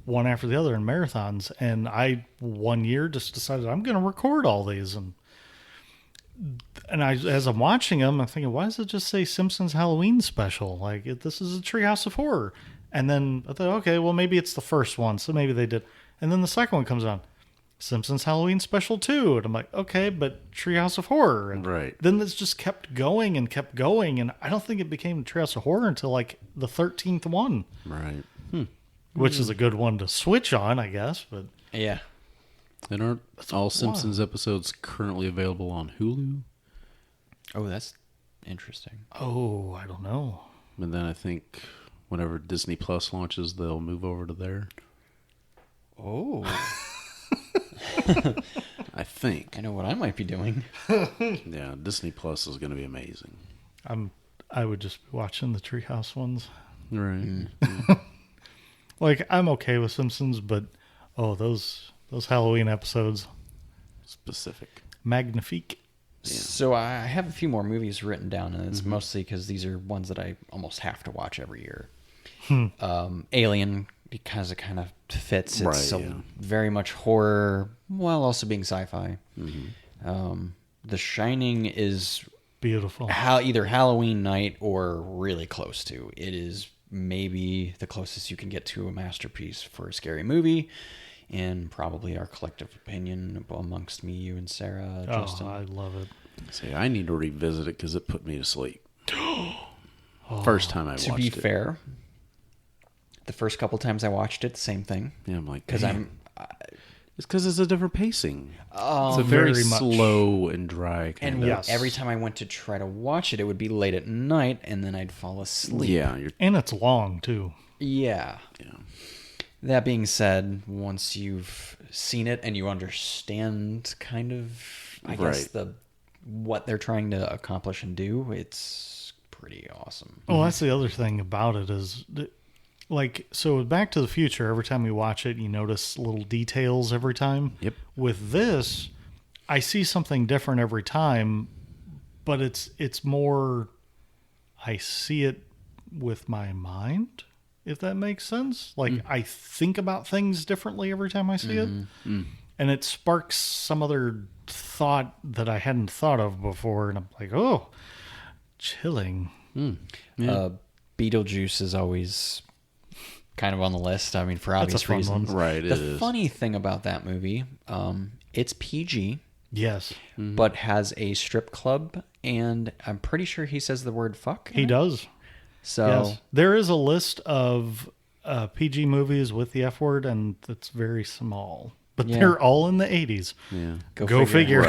one after the other in marathons. And I one year just decided I'm going to record all these. And as I'm watching them, I'm thinking, why does it just say Simpsons Halloween Special? Like, this is a Treehouse of Horror. And then I thought, okay, well, maybe it's the first one, so maybe they did. And then the second one comes on, Simpsons Halloween Special 2. And I'm like, okay, but Treehouse of Horror. And Right. then this just kept going. And I don't think it became Treehouse of Horror until like the 13th one, Right. which is a good one to switch on, I guess. But Yeah. And aren't all Simpsons episodes currently available on Hulu? Oh, that's interesting. oh, I don't know. And then I think whenever Disney Plus launches, they'll move over to there. Oh. I think. I know what I might be doing. Yeah, Disney Plus is going to be amazing. I would just be watching the Treehouse ones. Right. Like, I'm okay with Simpsons, but those Halloween episodes, Specific. magnifique. So I have a few more movies written down, and it's mostly because these are ones that I almost have to watch every year. Alien, because it kind of fits. It's very much horror while also being sci-fi. The Shining is Beautiful. either Halloween night or really close to. It is maybe the closest you can get to a masterpiece for a scary movie, and probably our collective opinion amongst me, you, and Sarah, Justin. I love it. See, I need to revisit it because it put me to sleep. First time I watched it. To be fair, the first couple times I watched it, same thing. Yeah, I'm like, Because "Man, it's because it's a different pacing. Oh, It's a very, very much. slow and dry kind and of. Yes. every time I went to try to watch it, it would be late at night, and then I'd fall asleep. Yeah, you're. And it's long, too. Yeah. Yeah. That being said, once you've seen it and you understand kind of, I guess, Right. what they're trying to accomplish and do, it's pretty awesome. Well, that's the other thing about it is, like, so with Back to the Future, every time you watch it, you notice little details every time. Yep. With this, I see something different every time, but it's more, I see it with my mind, if that makes sense. Like, I think about things differently every time I see it. And it sparks some other thought that I hadn't thought of before. And I'm like, oh, chilling. Beetlejuice is always kind of on the list. I mean, for That's a obvious fun reasons. one. Right, it The is. funny thing about that movie, it's PG, Yes, but has a strip club, and I'm pretty sure he says the word fuck. in he it. does. So Yes. There is a list of PG movies with the F word, and it's very small. But Yeah. they're all in the 80s. Yeah. Go figure.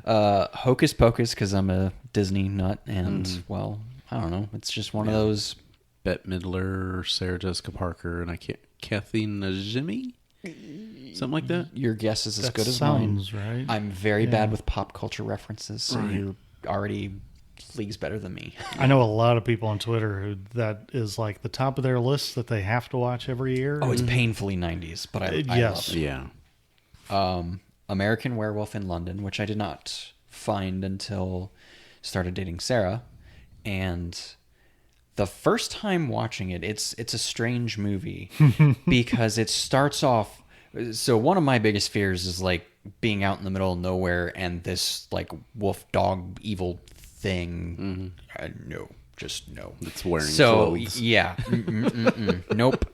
Hocus Pocus, because I'm a Disney nut, and well, I don't know. It's just one of those. Bette Midler, Sarah Jessica Parker, and I can't. Kathy Najimy? Something like that? Your guess is as That good as mine. sounds right. I'm very bad with pop culture references, so you're already leagues better than me. I know a lot of people on Twitter who that is like the top of their list that they have to watch every year. Oh, it's painfully 90s, but I Yes. love it. Yeah. American Werewolf in London, which I did not find until started dating Sarah, and the first time watching it, it's a strange movie because it starts off. So one of my biggest fears is like being out in the middle of nowhere and this like wolf dog evil thing. No, just no. It's wearing So clothes. yeah, nope.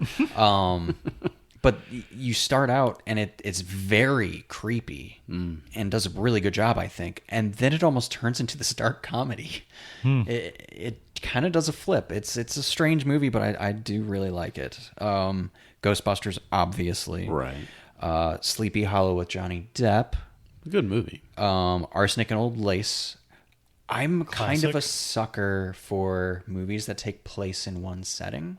But you start out and it's very creepy and does a really good job, I think. And then it almost turns into this dark comedy. It kind of does a flip. It's a strange movie, but I do really like it. Ghostbusters, obviously. Right. Sleepy Hollow with Johnny Depp. Good movie. Arsenic and Old Lace. I'm kind of Classic. a sucker for movies that take place in one setting.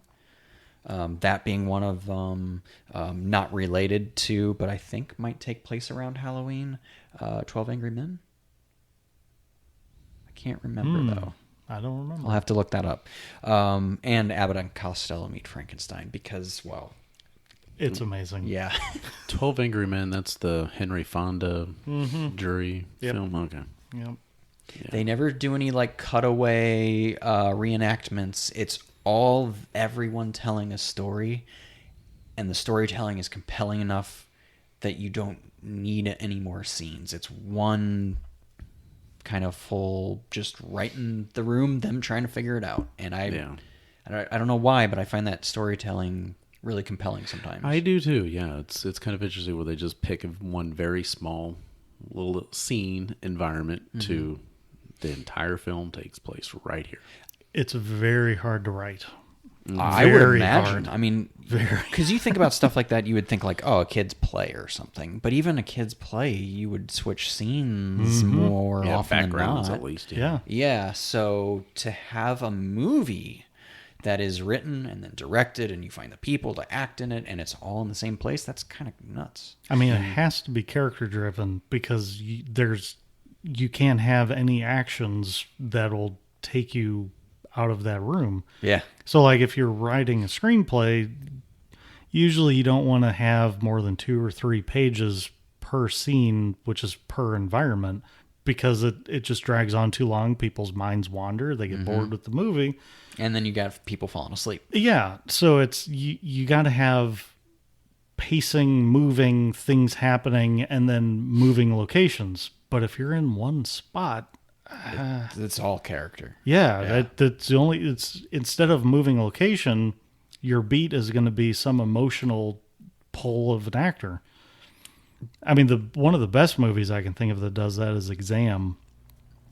That being one of them, not related to, but I think might take place around Halloween. 12 Angry Men. I can't remember though. I don't remember. I'll have to look that up. And Abbott and Costello Meet Frankenstein because, well, It's amazing. yeah. 12 Angry Men, that's the Henry Fonda jury Yep. film. Okay. Yep. They never do any like cutaway reenactments. It's all everyone telling a story, and the storytelling is compelling enough that you don't need any more scenes. It's one kind of full, just right in the room, them trying to figure it out. And I don't know why, but I find that storytelling really compelling sometimes. I do too. Yeah, it's kind of interesting where they just pick one very small little scene environment to the entire film takes place right here. It's very hard to write. I would Very imagine. hard. I mean, because you think about stuff like that, you would think like, oh, a kid's play or something. But even a kid's play, you would switch scenes more Yeah, often than backgrounds not. at least. Yeah. Yeah, so to have a movie that is written and then directed, and you find the people to act in it, and it's all in the same place, that's kind of nuts. I mean, it has to be character driven because you can't have any actions that'll take you out of that room. Yeah. So, like, if you're writing a screenplay, usually you don't want to have more than 2 or 3 pages per scene, which is per environment, because it just drags on too long. People's minds wander. They get bored with the movie. And then you got people falling asleep. Yeah. So it's you got to have pacing, moving, things happening, and then moving locations. But if you're in one spot, It's all character. that's the only. It's instead of moving location, your beat is going to be some emotional pull of an actor. I mean, one of the best movies I can think of that does that is Exam.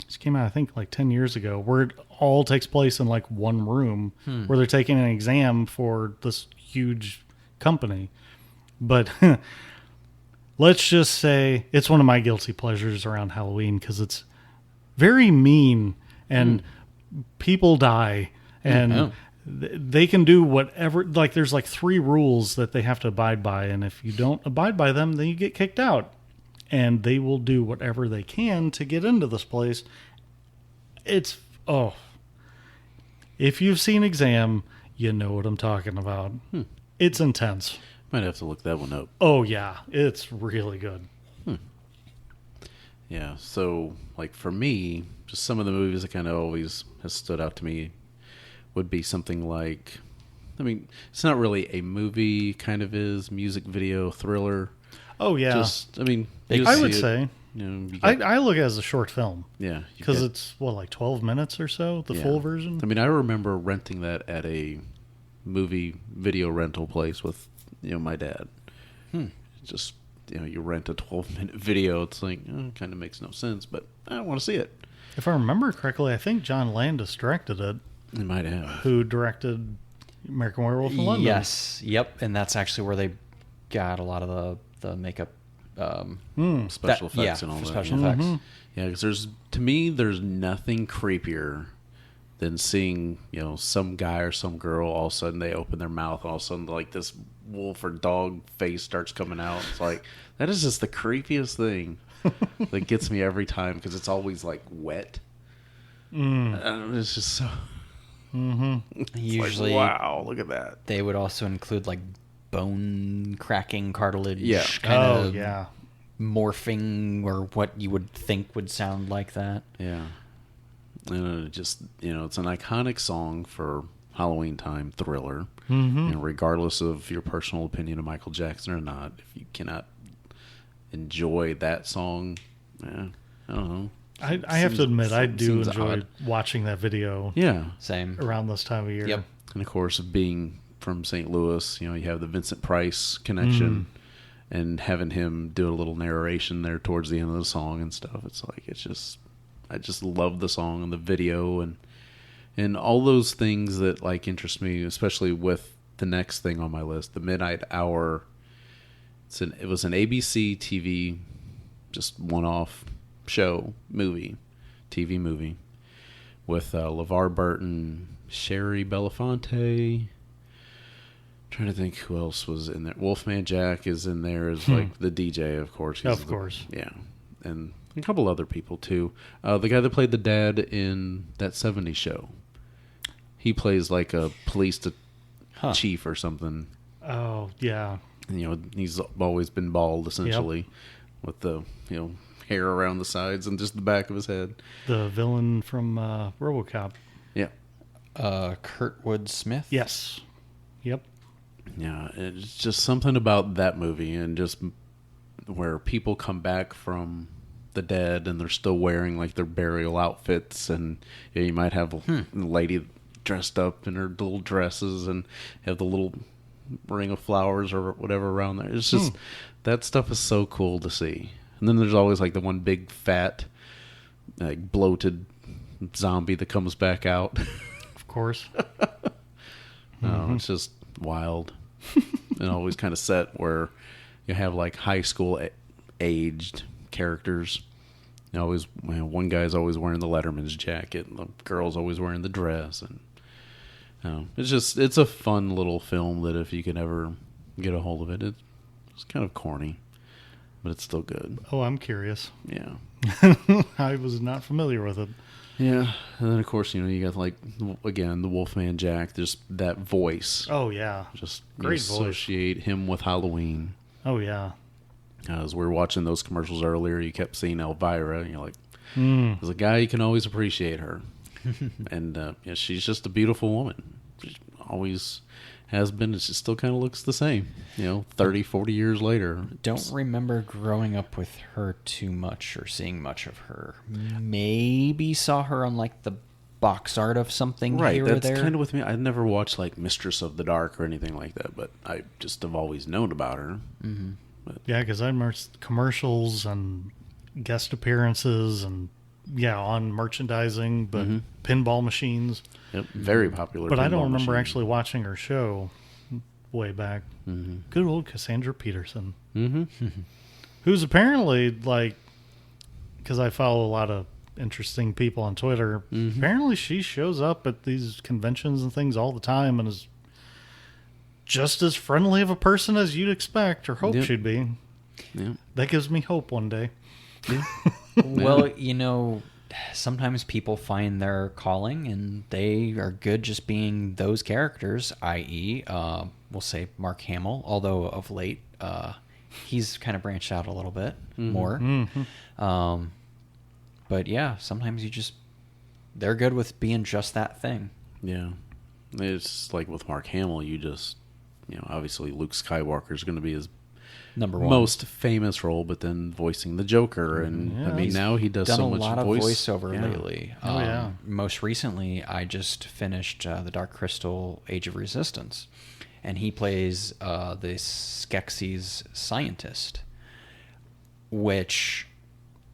This came out, I think, like 10 years ago, where it all takes place in like one room, where they're taking an exam for this huge company. But let's just say it's one of my guilty pleasures around Halloween because it's very mean and people die and they can do whatever. Like there's like 3 rules that they have to abide by. And if you don't abide by them, then you get kicked out. And they will do whatever they can to get into this place. If you've seen Exam, you know what I'm talking about. It's intense. Might have to look that one up. Oh yeah, it's really good. Yeah, so like for me, just some of the movies that kind of always has stood out to me would be something like, I mean, it's not really a movie, kind of is music video thriller. Oh yeah, Just, I mean, Big- you'll I see would it, say you know, you I got- look at it as a short film yeah, you because got- it's like 12 minutes or so, the yeah. full version. I mean, I remember renting that at a movie video rental place with my dad. Just you rent a 12-minute video. It's like kind of makes no sense, but I want to see it. If I remember correctly, I think John Landis directed it, It might have. who directed American Werewolf in London. Yes. Yep. And that's actually where they got a lot of the makeup. Special effects and all that. special yeah. effects. Yeah, because there's nothing creepier than seeing some guy or some girl, all of a sudden they open their mouth, all of a sudden like this wolf or dog face starts coming out. It's like that is just the creepiest thing that gets me every time because it's always like wet. It's just so Usually, like, wow, look at that. they would also include like bone cracking cartilage, Yeah. kind Oh of yeah. morphing, or what you would think would sound like that. Yeah. And it just, it's an iconic song for Halloween time thriller. And regardless of your personal opinion of Michael Jackson or not, if you cannot enjoy that song. Yeah, I don't know. I have to admit, I do seems enjoy odd. watching that video Yeah, Same. around this time of year. Yep. and of course, being from St. Louis, you have the Vincent Price connection, and having him do a little narration there towards the end of the song and stuff. I just love the song and the video and all those things that like interest me, especially with the next thing on my list, the Midnight Hour. It was an ABC TV, just one-off TV movie with LeVar Burton, Sherry Belafonte. Trying to think who else was in there. Wolfman Jack is in there as like the DJ, of course. Of course. Yeah, and a couple other people too. The guy that played the dad in that '70s show, he plays like a police chief or something. Oh, yeah. And, he's always been bald essentially, with the hair around the sides and just the back of his head. The villain from RoboCop. Yeah, Kurtwood Smith. Yes. Yep. yeah. It's just something about that movie, and just where people come back from the dead and they're still wearing like their burial outfits, and you might have a lady dressed up in her little dresses and have the little ring of flowers or whatever around there. It's just that stuff is so cool to see. And then there's always like the one big fat, like bloated zombie that comes back out. Of course. It's just wild. And always kind of set where you have like high school aged characters. Always, one guy's always wearing the Letterman's jacket, and the girl's always wearing the dress, and it's a fun little film that if you can ever get a hold of it, it's kind of corny, but it's still good. Oh, I'm curious. Yeah. I was not familiar with it. Yeah, and then of course you got like again the Wolfman Jack, just that voice. Oh, yeah. Just Great you voice. associate him with Halloween. Oh, yeah. As we were watching those commercials earlier, you kept seeing Elvira, and you're like, there's a guy you can always appreciate her, and she's just a beautiful woman. She always has been. It just still kind of looks the same, 30, 40 years later. Don't remember growing up with her too much or seeing much of her. Maybe saw her on like the box art of something Right, here or that's there. kind of with me. I've never watched like Mistress of the Dark or anything like that, but I just have always known about her. Mm-hmm. Yeah, because I remember commercials and guest appearances and, on merchandising, but pinball machines. Yep, very popular. But I don't pinball remember machine. actually watching her show way back. Good old Cassandra Peterson. Who's apparently, like, because I follow a lot of interesting people on Twitter, apparently she shows up at these conventions and things all the time and is just as friendly of a person as you'd expect or hope Yep. she'd be. Yeah. That gives me hope one day. Well, sometimes people find their calling and they are good just being those characters, i.e., we'll say Mark Hamill, although of late he's kind of branched out a little bit more. But yeah, sometimes they're good with being just that thing. Yeah. It's like with Mark Hamill, you just, obviously Luke Skywalker is going to be his Number one. most famous role, but then voicing the Joker. And now he does done so a much lot of voiceover Yeah. lately. Oh, yeah. Most recently, I just finished The Dark Crystal Age of Resistance, and he plays the Skeksis scientist, which,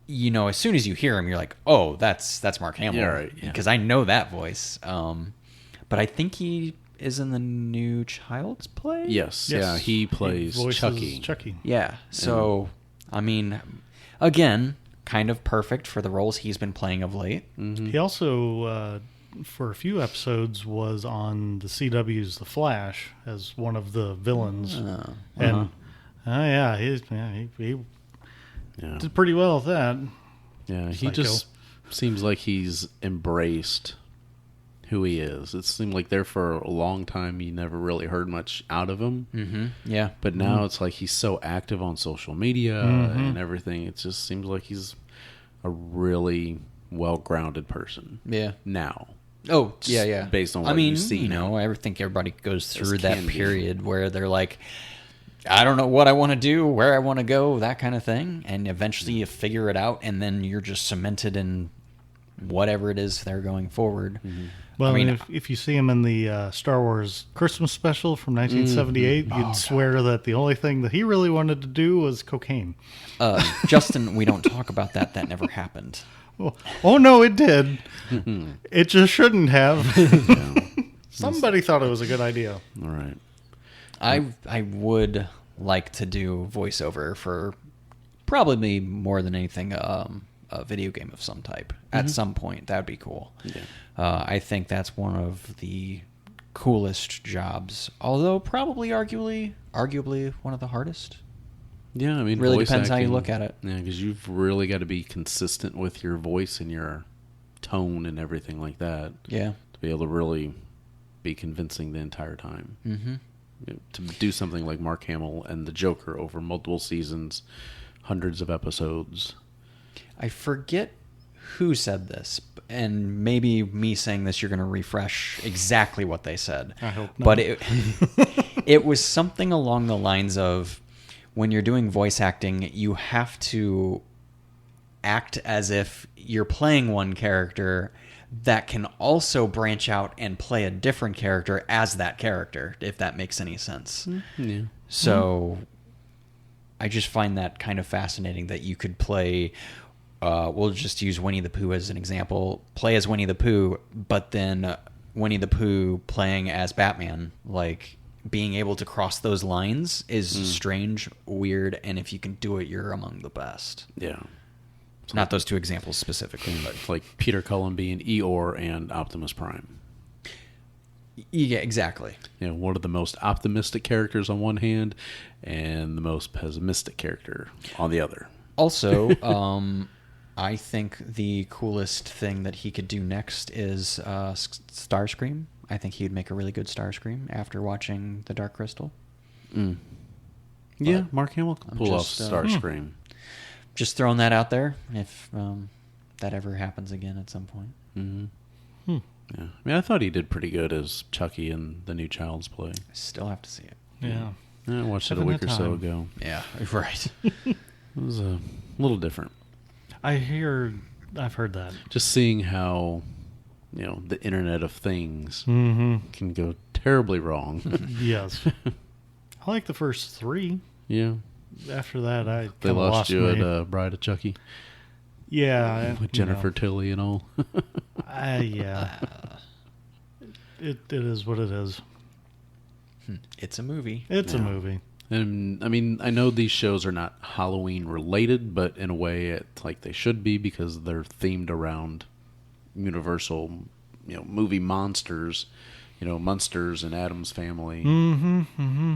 as soon as you hear him, you're like, oh, that's Mark Hamill. Yeah, right, yeah. Because I know that voice. But I think he is in the new Child's Play? Yes. Yeah, he plays voices Chucky. Chucky. Yeah. So, I mean, again, kind of perfect for the roles he's been playing of late. He also, for a few episodes, was on the CW's The Flash as one of the villains. And, he Yeah. did pretty well with that. Yeah, he Psycho. just seems like he's embraced who he is. It seemed like there for a long time you never really heard much out of him. Mm-hmm. Yeah. But now it's like he's so active on social media and everything. It just seems like he's a really well-grounded person. Yeah. Now. Oh, yeah. Based on I what mean, you see now. I think everybody goes through that can be. period where they're like, I don't know what I want to do, where I want to go, that kind of thing. And eventually you figure it out, and then you're just cemented in whatever it is they're going forward. Well, I mean, if you see him in the Star Wars Christmas special from 1978, you'd swear that the only thing that he really wanted to do was cocaine. Justin, we don't talk about that. That never happened. Oh no, it did. It just shouldn't have. Somebody thought it was a good idea. All right. I would like to do voiceover for probably more than anything a video game of some type at some point. That would be cool. Yeah. I think that's one of the coolest jobs, although probably arguably one of the hardest. Yeah, I mean, Really voice depends how you acting, look at it. Yeah, because you've really got to be consistent with your voice and your tone and everything like that Yeah. to be able to really be convincing the entire time. Mm-hmm. To do something like Mark Hamill and the Joker over multiple seasons, hundreds of episodes. I forget who said this, and maybe me saying this, you're going to refresh exactly what they said. I hope not. But it was something along the lines of, when you're doing voice acting, you have to act as if you're playing one character that can also branch out and play a different character as that character, if that makes any sense. Yeah. So I just find that kind of fascinating that you could play, we'll just use Winnie the Pooh as an example, play as Winnie the Pooh, but then Winnie the Pooh playing as Batman. Like, being able to cross those lines is strange, weird, and if you can do it, you're among the best. Yeah. Not those two examples specifically, but Like Peter Cullen being Eeyore and Optimus Prime. yeah, exactly. You know, one of the most optimistic characters on one hand and the most pessimistic character on the other. Also, I think the coolest thing that he could do next is Starscream. I think he'd make a really good Starscream after watching The Dark Crystal. Yeah, Mark Hamill can pull off just, Starscream. Just throwing that out there, if that ever happens again at some point. Yeah. I mean, I thought he did pretty good as Chucky in the new Child's Play. I still have to see it. Yeah. I watched it a Given week the or so time. ago. Yeah, right. It was a little different. I've heard that. Just seeing how, you know, the Internet of Things Mm-hmm. can go terribly wrong. Yes. I like the first three. Yeah. After that, I They kinda lost you me. at Bride of Chucky Yeah. with Jennifer Tilly and all. Yeah. It is what it is. It's a movie. It's a movie. And I mean, I know these shows are not Halloween related, but in a way, it's like they should be because they're themed around Universal, you know, movie monsters, you know, Munsters and Addams Family.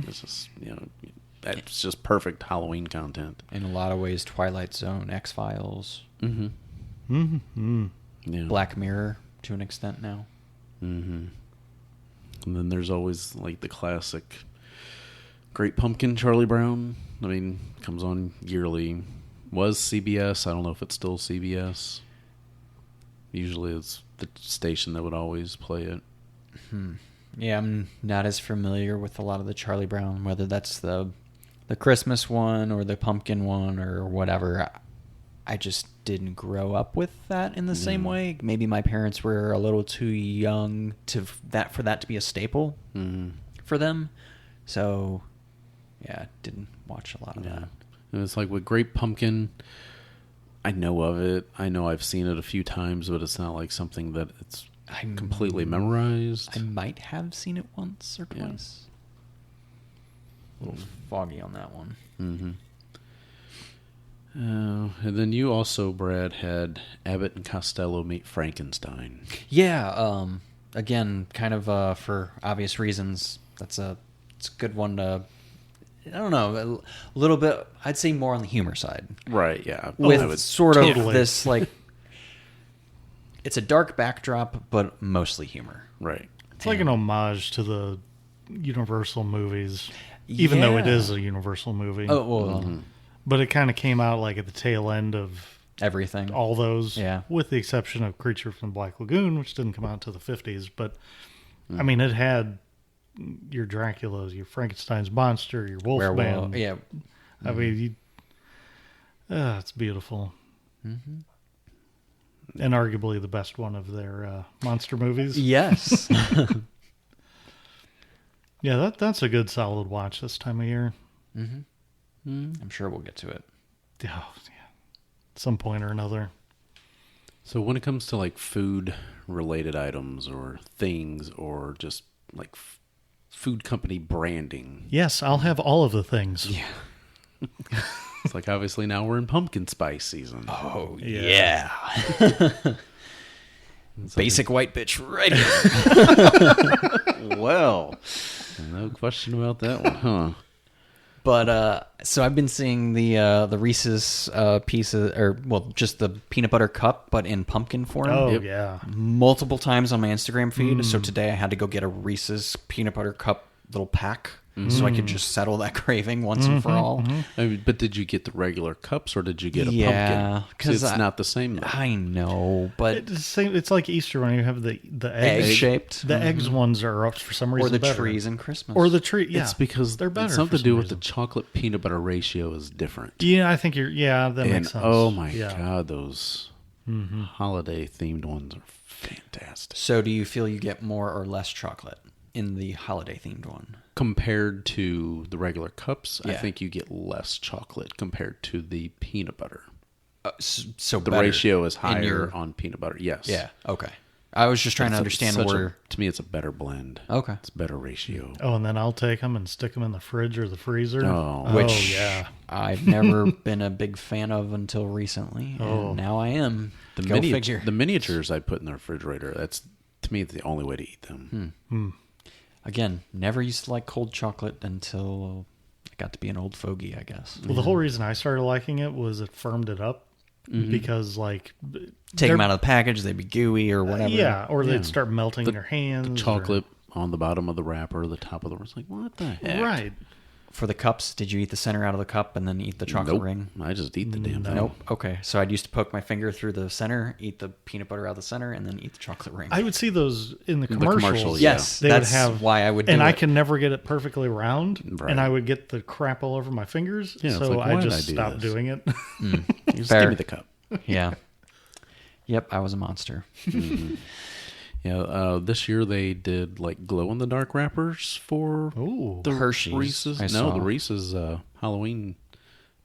This is, you know, that's just perfect Halloween content. In a lot of ways, Twilight Zone, X-Files, Yeah. Black Mirror to an extent now. And then there's always like the classic Great Pumpkin, Charlie Brown. I mean, comes on yearly. Was CBS. I don't know if it's still CBS. Usually it's the station that would always play it. Yeah, I'm not as familiar with a lot of the Charlie Brown, whether that's the Christmas one or the pumpkin one or whatever. I just didn't grow up with that in the same way. Maybe my parents were a little too young for that to be a staple for them. So, yeah, didn't watch a lot of that. And it's like with Great Pumpkin, I know of it. I know I've seen it a few times, but it's not like something that it's completely memorized. I might have seen it once or twice. A little foggy on that one. And then you also, Brad, had Abbott and Costello Meet Frankenstein. Yeah, again, kind of for obvious reasons. It's a good one to, I don't know, a little bit, I'd say more on the humor side. Right, yeah. With sort of totally. this, like, it's a dark backdrop, but mostly humor. Right. It's like an homage to the Universal movies, even though it Yeah. is a Universal movie. Oh, well, But it kind of came out like at the tail end of everything. all those, Yeah. with the exception of Creature from the Black Lagoon, which didn't come out until the 50s. But, I mean, it had your Draculas, your Frankenstein's monster, your Wolfman. Werewolf. Yeah. I mean, it's beautiful. Mm-hmm. And arguably the best one of their monster movies. Yes. Yeah, that's a good solid watch this time of year. I'm sure we'll get to it. Oh, yeah. At some point or another. So when it comes to like food related items or things or just like food company branding. Yes, I'll have all of the things. Yeah. It's like obviously now we're in pumpkin spice season. Oh, Yeah. Basic white bitch right here. Well, no question about that one, huh? But so I've been seeing the Reese's pieces, or well, just the peanut butter cup, but in pumpkin form. Oh, Yep. yeah. Multiple times on my Instagram feed. So today I had to go get a Reese's peanut butter cup little pack so I could just settle that craving once and for all. I mean, but did you get the regular cups or did you get a Yeah, pumpkin? 'cause It's I- not the same. Though. I know, but It's the same. It's like Easter when you have the egg eggs. shaped, The eggs ones are up for some or reason the better. trees in Christmas, Or the tree. Yeah, It's because they're better. it's something for to do some with the reason. chocolate peanut butter ratio is different. Yeah, I think you're. Yeah, that And makes sense. oh my Yeah. god, those holiday themed ones are fantastic. So, do you feel you get more or less chocolate in the holiday themed one? Compared to the regular cups, I Yeah. think you get less chocolate compared to the peanut butter. So The better ratio is in higher your- on peanut butter. Yes. Yeah. Okay. I was just trying to understand where. to me, it's a better blend. Okay. It's a better ratio. Oh, and then I'll take them and stick them in the fridge or the freezer. Oh. Which yeah. I've never been a big fan of until recently, and now I am. Go figure. The miniatures I put in the refrigerator, that's, to me, it's the only way to eat them. Again, never used to like cold chocolate until I got to be an old fogey, I guess. Well, the whole reason I started liking it was it firmed it up because, like, Take them out of the package, they'd be gooey or whatever. Yeah, or Yeah. they'd start melting in your hands. Chocolate on the bottom of the wrapper, the top of the, it's like, what the heck? Right. For the cups, did you eat the center out of the cup and then eat the chocolate Nope. ring? I just eat the damn thing. Nope. Okay. So I'd used to poke my finger through the center, eat the peanut butter out of the center, and then eat the chocolate ring. I would see those in the The commercials. commercial, yeah. yes, They that's would have why I would do and it. I can never get it perfectly round, Right. and I would get the crap all over my fingers. Yeah, it's so like, I why did just I do stopped this? doing it. Just Fair. give me the cup. Yeah. Yep, I was a monster. Yeah, this year they did like glow in the dark wrappers for Ooh. the Hershey's, Reese's. I No, saw. the Reese's Halloween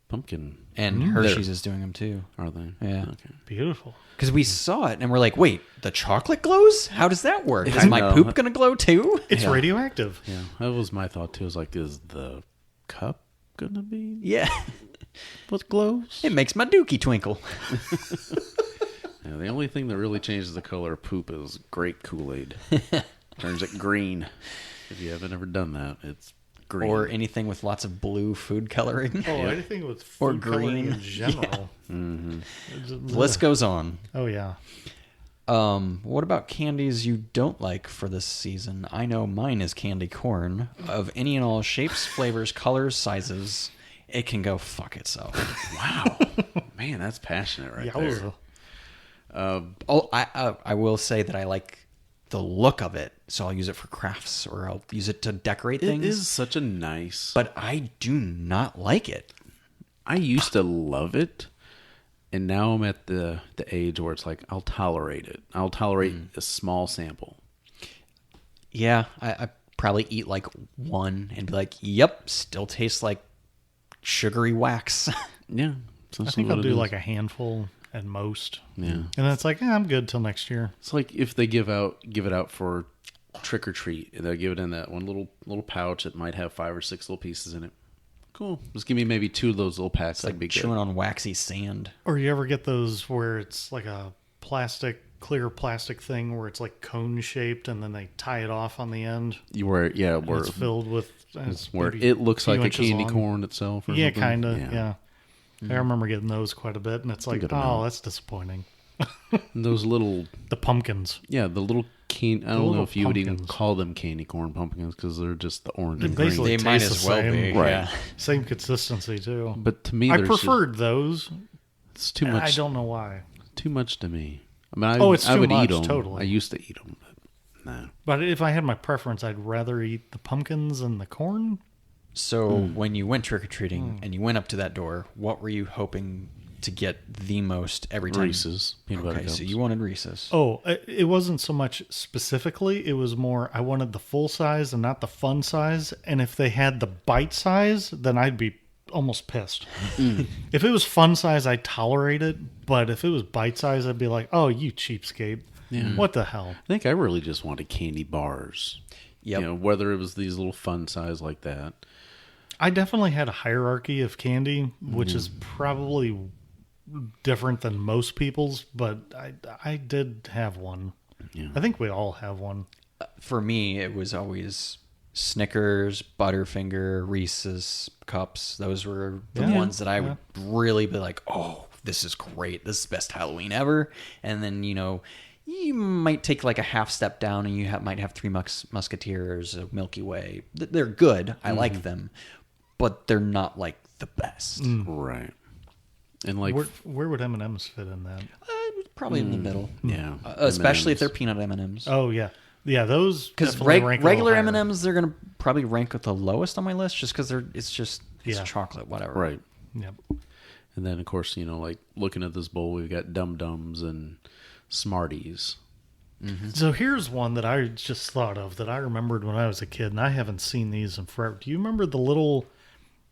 pumpkin. And Hershey's is doing them too. Are they? Yeah. Okay. Beautiful. Because we saw it and we're like, wait, the chocolate glows? How does that work? Is I my know. poop going to glow too? It's radioactive. Yeah, that was my thought too. Is like, is the cup gonna be Yeah. what glows? It makes my dookie twinkle. Yeah, the only thing that really changes the color of poop is grape Kool-Aid. Turns it green. If you haven't ever done that, it's green. Or anything with lots of blue food coloring. Oh, anything with Or food coloring green. in general. The list goes on. Oh yeah. What about candies you don't like for this season? I know mine is candy corn of any and all shapes, flavors, colors, sizes. It can go fuck itself. wow, man, that's passionate right there. Yowza. Oh, I will say that I like the look of it, so I'll use it for crafts or I'll use it to decorate It things. is such a nice. But I do not like it. I used to love it, and now I'm at the age where it's like I'll tolerate it. I'll tolerate a small sample. Yeah, I probably eat like one and be like, "Yep, still tastes like sugary wax." Yeah, I think I'll do like a handful at most. Yeah. And then it's like, I'm good till next year. It's like if they give it out for trick or treat, and they'll give it in that one little pouch that might have 5 or 6 little pieces in it. Cool. Just give me maybe 2 of those little packs. It's That'd like be chewing good. on waxy sand. Or you ever get those where it's like a clear plastic thing where it's like cone shaped and then they tie it off on the end? Where And it's filled with where maybe it looks few like a inches candy long. corn itself. Or Yeah, something. kind of. Yeah. I remember getting those quite a bit, and it's like, good oh, amount. that's disappointing. And those little, The pumpkins. yeah, the little can. I don't know little if you would even pumpkins. call them candy corn pumpkins because they're just the orange They and green. basically They might taste as the well same. be. Right. Yeah. Same consistency too. But to me, I there's preferred those. it's too I much. don't know why. Too much to me. I mean, Oh, it's I too would much, eat them. totally. I used to eat them, but Nah. But if I had my preference, I'd rather eat the pumpkins and the corn. So when you went trick-or-treating and you went up to that door, what were you hoping to get the most every time? Reese's peanut butter Okay, so cups. you wanted Reese's. Oh, it wasn't so much specifically. It was more I wanted the full size and not the fun size. And if they had the bite size, then I'd be almost pissed. If it was fun size, I'd tolerate it. But if it was bite size, I'd be like, oh, you cheapskate. What the hell? I think I really just wanted candy bars. Yep. You know, whether it was these little fun size like that. I definitely had a hierarchy of candy, which is probably different than most people's, but I did have one. Yeah. I think we all have one. For me, it was always Snickers, Butterfinger, Reese's Cups. Those were the Yeah, ones that I would really be like, oh, this is great. This is the best Halloween ever. And then, you might take like a half step down and you might have Three Musketeers, a Milky Way. They're good. I like them. But they're not like the best. Right. And like, Where would M&M's fit in that? Probably in the middle. yeah. Especially if they're M&Ms. peanut M&Ms. Oh, yeah. Yeah, those Because definitely rank a little regular higher. M&Ms, they're gonna probably rank with the lowest on my list, just because it's Yeah. chocolate, whatever. Right. Yep. And then, of course, like looking at this bowl, we've got Dum Dums and Smarties. So here's one that I just thought of that I remembered when I was a kid, and I haven't seen these in forever. Do you remember the little,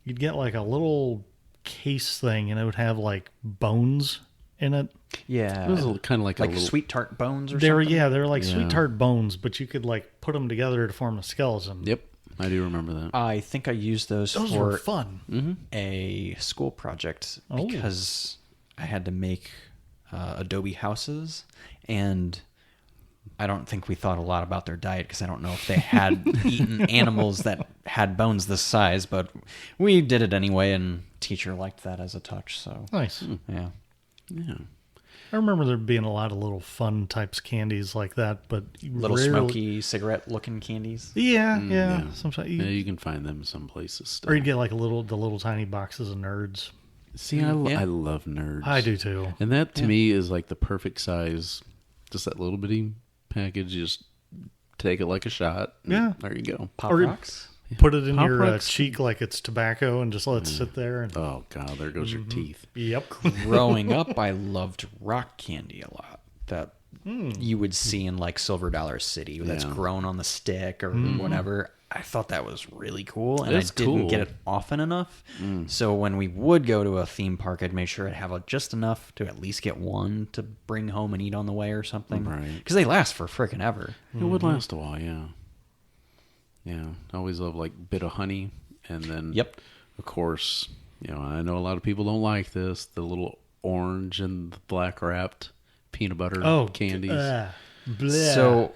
you'd get like a little case thing, and it would have like bones in it? Yeah, It was kind of like a like little. sweet tart bones or They're something. yeah, they're like Yeah. sweet tart bones, but you could like put them together to form a skeleton. Yep. I do remember that. I think I used those Those were for fun. a school project Oh. because I had to make adobe houses, and I don't think we thought a lot about their diet because I don't know if they had eaten animals that had bones this size, but we did it anyway, and teacher liked that as a touch. So Nice. yeah. Yeah. I remember there being a lot of little fun types candies like that, but Little rarely- smoky cigarette-looking candies. Yeah, yeah. Yeah. Sometimes, Yeah, you can find them some places still. or you'd get like the little tiny boxes of Nerds. See, Yeah. I love Nerds. I do too. And that to me is like the perfect size. Just that little bitty package. Just take it like a shot. and Yeah. There you go. Pop Or- rocks. Put it in Pop your Rocks. cheek like it's tobacco and just let it sit there. And, Oh, God. There goes your teeth. yep. Growing up, I loved rock candy a lot. That you would see in like Silver Dollar City that's Yeah. grown on the stick or whatever. I thought that was really cool, and That's I didn't cool. get it often enough. So when we would go to a theme park, I'd make sure I'd have just enough to at least get one to bring home and eat on the way or something. Right. Because they last for frickin' ever. It would last a while, yeah. Yeah. I always love like bit of honey. And then, Yep. of course, I know a lot of people don't like this. The little orange and the black wrapped peanut butter candies. Bleh. So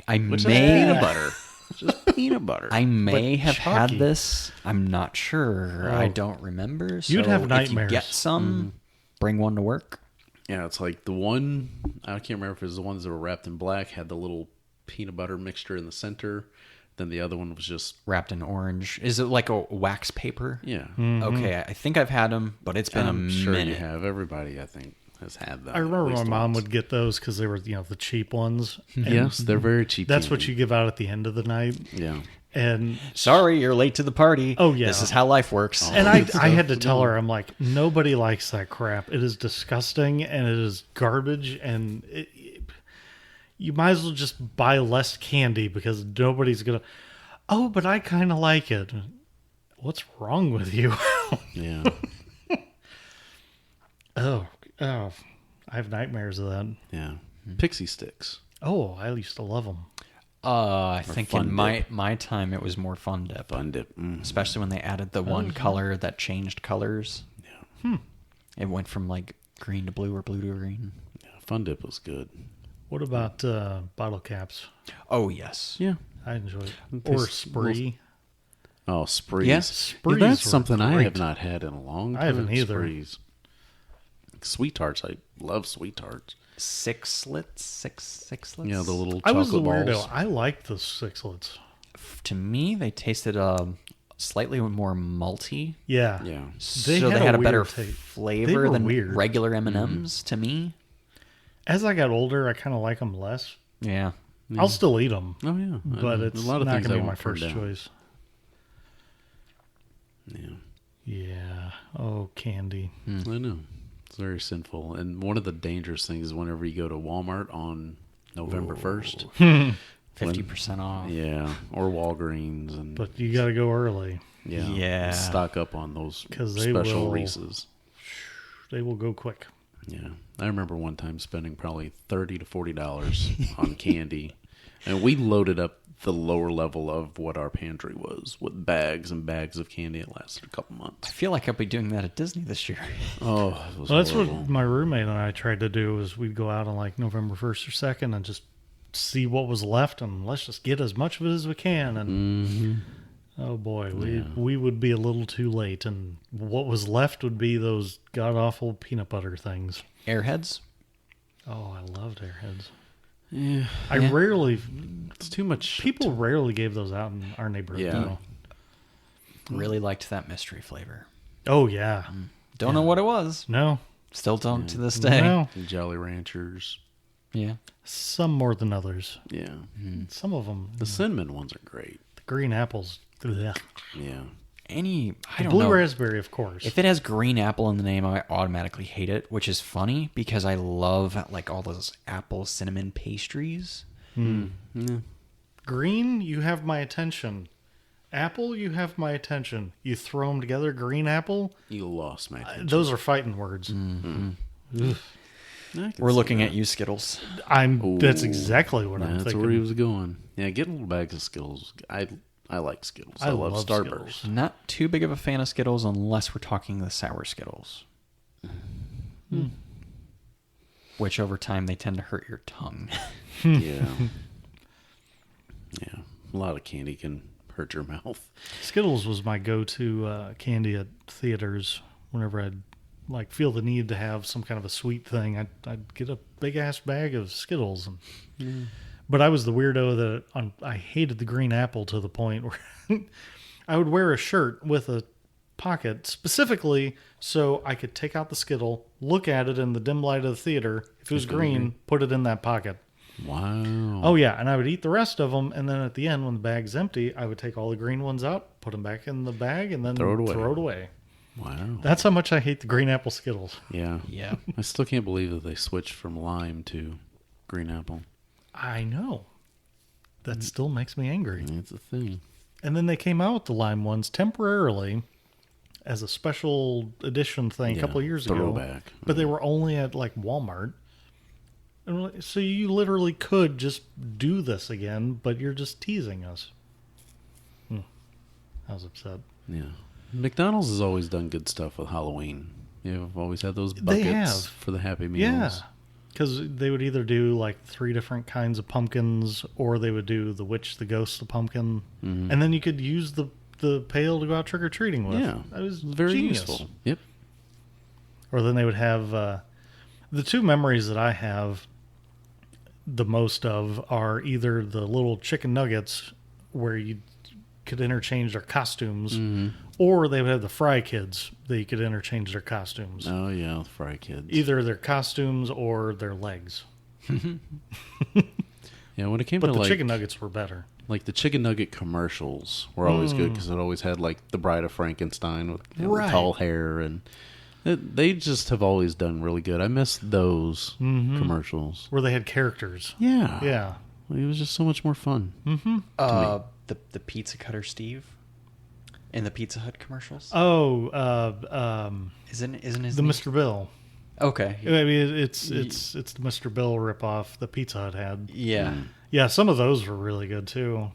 I Which is may peanut butter. Just peanut butter. I may have had chalky. this. I'm not sure. Oh. I don't remember. So You'd have If nightmares. you get some, bring one to work. Yeah, it's like the one, I can't remember if it was the ones that were wrapped in black, had the little peanut butter mixture in the center. Then the other one was just, Wrapped in orange. Is it like a wax paper? yeah. Okay, I think I've had them, but it's been I'm a sure minute. you have. Everybody, I think, has had them. I remember at my least mom once. would get those because they were, the cheap ones. And Yes, they're very cheap. That's what candy. you give out at the end of the night. Yeah. And Sorry, you're late to the party. Oh, yeah. This is how life works. and I had to tell her, I'm like, nobody likes that crap. It is disgusting and it is garbage. And you might as well just buy less candy because nobody's going to. Oh, but I kind of like it. What's wrong with you? Yeah. Oh, I have nightmares of that. Yeah. Pixie sticks. Oh, I used to love them. I think Fun in my time it was more Fun Dip. Fun dip. Mm. Especially when they added the one color that changed colors. Yeah. It went from like green to blue or blue to green. Yeah. Fun dip was good. What about bottle caps? Oh, yes. Yeah. I enjoy it. Taste Or Spree. Oh, sprees. Yeah, Sprees that's were something I great. have not had in a long time. I haven't either. Sprees. Sweet tarts. I love sweet tarts. Sixlets? Yeah, the little I was the chocolate weirdo. balls. I liked the sixlets. To me, they tasted slightly more malty. Yeah. Yeah. They So had they had a a better weird taste. They flavor were than weird. regular M&Ms to me. As I got older, I kind of like them less. Yeah. I'll still eat them, Oh yeah, but it's a lot of not things going I to be my won't turn first down. choice. Yeah, Yeah. Oh, candy. I know. It's very sinful. And one of the dangerous things is whenever you go to Walmart on November 1st. 50% off. Yeah, or Walgreens, and But you got to go early. Yeah. stock up on those 'Cause they special will- Reese's. They will go quick. Yeah, I remember one time spending probably $30 to $40 on candy, and we loaded up the lower level of what our pantry was with bags and bags of candy. It lasted a couple I months. feel like I'll be doing that at Disney this year. Oh, it was Well, that's horrible. what my roommate and I tried to do. Was we'd go out on like November 1st or 2nd and just see what was left, and let's just get as much of it as we can. And oh boy, we would be a little too late, and what was left would be those god awful peanut butter things. Airheads? Oh, I loved Airheads. Yeah, I rarely it's too much. people rarely gave those out in our neighborhood. Yeah. though. Really liked that mystery flavor. Oh yeah. Don't know what it was. No. Still don't to this day. No. Jolly Ranchers. Yeah. Some more than others. Yeah, Some of them. the cinnamon ones are great. The green apples. Ugh. Yeah, I don't Blue know. raspberry, of course. If it has green apple in the name, I automatically hate it, which is funny because I love like all those apple cinnamon pastries. Green, you have my attention. Apple, you have my attention. You throw them together, green apple, you lost my attention. those are fighting words. Ugh. I can We're see looking that. at you, Skittles. That's exactly what I'm That's thinking. where he was going. Yeah, get little bags of Skittles. I like Skittles. I love Starburst. Skittles. Not too big of a fan of Skittles unless we're talking the sour Skittles. Which over time they tend to hurt your tongue. Yeah. Yeah. A lot of candy can hurt your mouth. Skittles was my go-to candy at theaters. Whenever I'd like feel the need to have some kind of a sweet thing, I'd get a big ass bag of Skittles. And, But I was the weirdo that I hated the green apple to the point where I would wear a shirt with a pocket specifically so I could take out the Skittle, look at it in the dim light of the theater. If it was green, put it in that pocket. Wow. Oh yeah, and I would eat the rest of them, and then at the end, when the bag's empty, I would take all the green ones out, put them back in the bag, and then Throw it away. Throw it away. Wow. That's how much I hate the green apple Skittles. Yeah. Yeah. I still can't believe that they switched from lime to green apple. I know. That still makes me angry. It's a thing. And then they came out with the lime ones temporarily as a special edition thing a Yeah, couple of years ago. throwback. But they were only at like Walmart. And we're like, so you literally could just do this again, but you're just teasing us. I was upset. Yeah. McDonald's has always done good stuff with Halloween. You've always had those They buckets have. for the Happy Meals. Yeah. Because they would either do like 3 different kinds of pumpkins, or they would do the witch, the ghost, the pumpkin. And then you could use the pail to go out trick-or-treating with. Yeah. That was Very genius. useful. Yep. Or then they would have the 2 memories that I have the most of are either the little chicken nuggets where you could interchange their costumes, or they would have the Fry Kids that you could interchange their costumes. Oh, yeah. Fry Kids. Either their costumes or their legs. Yeah, when it came But to the like, chicken nuggets were better. like the chicken nugget commercials were always good because it always had like the Bride of Frankenstein with the Right. tall hair, and they just have always done really good. I miss those commercials. Where they had characters. Yeah. Yeah. It was just so much more fun. The pizza cutter Steve in the Pizza Hut commercials. Oh, Isn't his the name? Mr. Bill. Okay. I mean, it's the Mr. Bill ripoff the Pizza Hut had. Yeah. Yeah, some of those were really good too.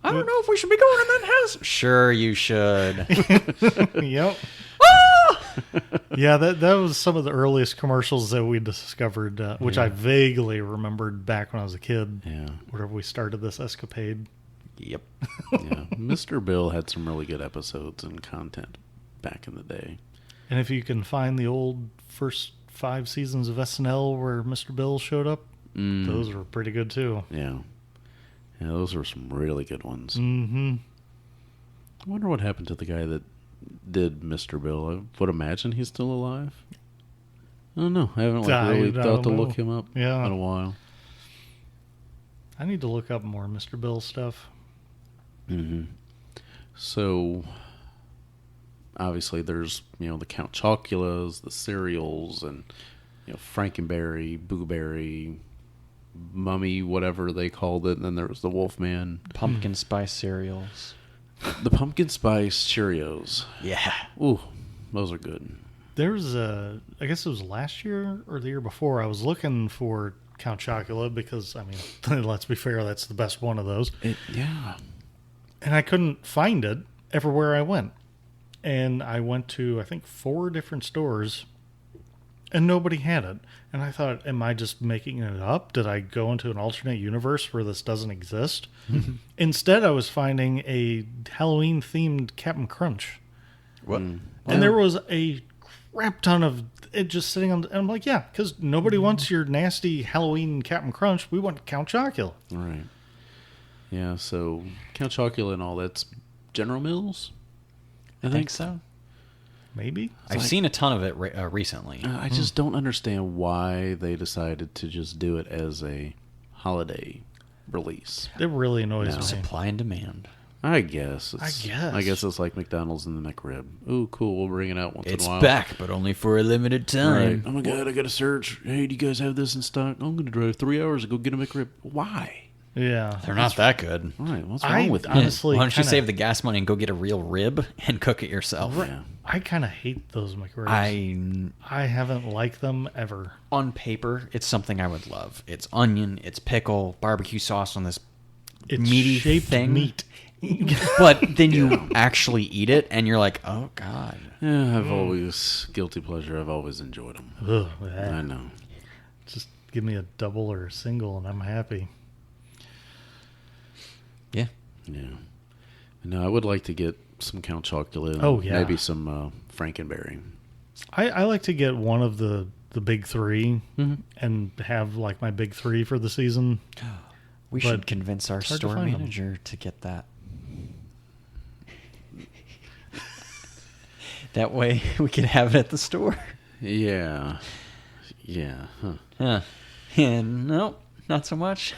I don't know if we should be going in that house. Sure, you should. Yep. Yeah, that was some of the earliest commercials that we discovered, which I vaguely remembered back when I was a kid. Yeah. Whenever we started this escapade. Yep. Yeah. Mr. Bill had some really good episodes and content back in the day. And if you can find the old first 5 seasons of SNL where Mr. Bill showed up, those were pretty good too. Yeah. Yeah, those were some really good ones. Mm-hmm. I wonder what happened to the guy that did Mr. Bill. I would imagine he's still alive. I don't know. I haven't I really don't thought to know. look him up Yeah. in a while. I need to look up more Mr. Bill stuff. So, obviously, there's, the Count Chocula's, the cereals, and, Frankenberry, Boo Berry, Mummy, whatever they called it, and then there was the Wolfman. Pumpkin spice cereals. The Pumpkin Spice Cheerios. Yeah. Ooh, those are good. There was I guess it was last year or the year before, I was looking for Count Chocula because, let's be fair, that's the best one of those. Yeah. And I couldn't find it everywhere I went. And I went to, I think, 4 different stores, and nobody had it. And I thought, am I just making it up? Did I go into an alternate universe where this doesn't exist? Instead, I was finding a Halloween-themed Captain Crunch. What? And there was a crap ton of it just sitting on... And I'm like, yeah, because nobody wants your nasty Halloween Captain Crunch. We want Count Chocula. Right. Yeah, so Count Chocula and all that's General Mills? I think so. Maybe? I've seen a ton of it recently. I just don't understand why they decided to just do it as a holiday release. It really annoys me. Supply and demand. I guess. I guess. I guess it's like McDonald's and the McRib. Ooh, cool. We'll bring it out once in It's a while. back, but only for a limited Right. time. Oh my God, I got to search. Hey, do you guys have this in stock? I'm going to drive 3 hours to go get a McRib. Why? Yeah. They're not that good. All right, what's wrong with you? honestly, Why don't you kinda- save the gas money and go get a real rib and cook it yourself? Yeah. I kind of hate those McRibs. I haven't liked them ever. On paper, it's something I would love. It's onion, it's pickle, barbecue sauce on this It's meaty shaped thing. meat. But then you actually eat it, and you're like, oh god. Yeah, I've always, guilty pleasure, I've always enjoyed them. Ugh, I know. just give me a double or a single, and I'm happy. Yeah. Yeah. No, I would like to get some Count Chocula. And Oh, yeah. Maybe some Frankenberry. I like to get one of the big 3 and have like my big 3 for the season. We But should convince our it's hard to store find them. manager to get that. That way we can have it at the store. Yeah. Yeah. Huh. Huh. And nope, not so much.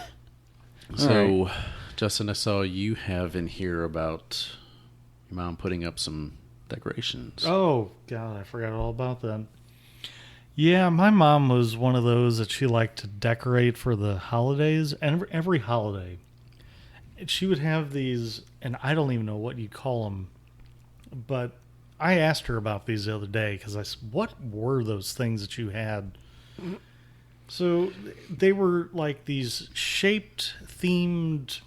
So, Justin, I saw you have in here about your mom putting up some decorations. Oh, God, I forgot all about that. Yeah, my mom was one of those that she liked to decorate for the holidays, and every holiday. And she would have these, and I don't even know what you call them, but I asked her about these the other day because I said, what were those things that you had? So they were like these shaped, themed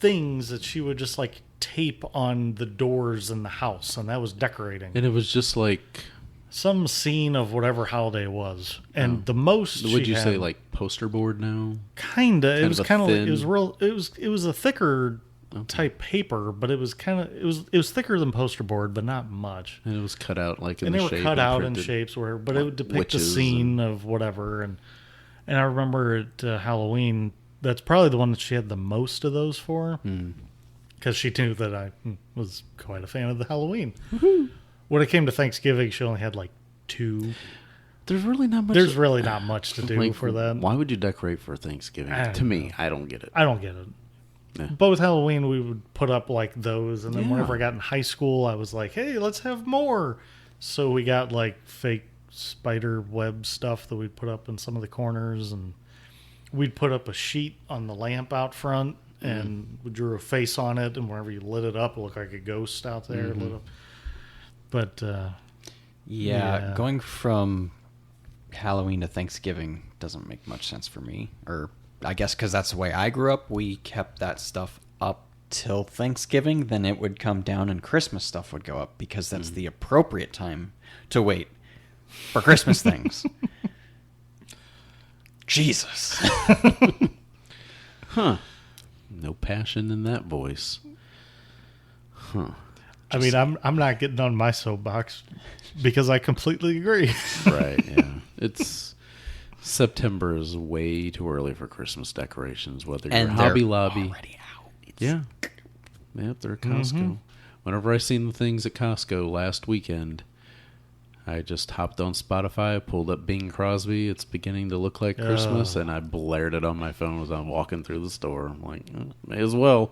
things that she would just like tape on the doors in the house, and that was decorating. And it was just like, Some scene of whatever holiday it was, and the most. would she you say had- like poster board now? Kinda. It kind was of a kind of. It thin- was real. It was a thicker type paper, but it was kind of. It was thicker than poster board, but not much. And it was cut out like in And the they were shape cut and out in printed. shapes where, but it would depict a witches scene of whatever. And I remember at Halloween, that's probably the one that she had the most of those for, because she knew that I was quite a fan of the Halloween. When it came to Thanksgiving, she only had like 2. There's really not much. There's really not much to do like, for that. Why would you decorate for Thanksgiving? I don't To me, I don't get it. I don't get it. Yeah. But with Halloween, we would put up like those, and then Yeah. whenever I got in high school, I was like, "Hey, let's have more." So we got like fake spider web stuff that we'd put up in some of the corners, and we'd put up a sheet on the lamp out front, and we drew a face on it, and whenever you lit it up, it looked like a ghost out there lit up. But Yeah, Yeah. going from Halloween to Thanksgiving doesn't make much sense for me. Or I guess because that's the way I grew up, we kept that stuff up till Thanksgiving. Then it would come down and Christmas stuff would go up because that's the appropriate time to wait for Christmas things. Jesus. No passion in that voice. I mean, I'm not getting on my soapbox because I completely agree. Right, yeah. It's September is way too early for Christmas decorations, whether you're And Hobby they're Lobby. already out. Yeah. Yep, they're at Costco. Whenever I seen the things at Costco last weekend, I just hopped on Spotify, pulled up Bing Crosby. It's beginning to look like Christmas, and I blared it on my phone as I'm walking through the store. I'm like, may as well.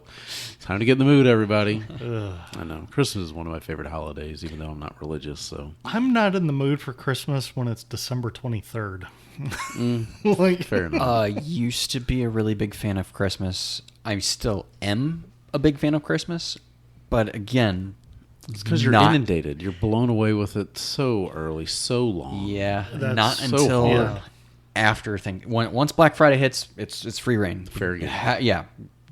Time to get in the mood, everybody. I know. Christmas is one of my favorite holidays, even though I'm not religious. So I'm not in the mood for Christmas when it's December 23rd. Like, fair enough. Used to be a really big fan of Christmas. I still am a big fan of Christmas, but again, It's because you're inundated. You're blown away with it so early, so long. Yeah, That's not so until hard. after once Black Friday hits, it's free reign. Fair game. Yeah,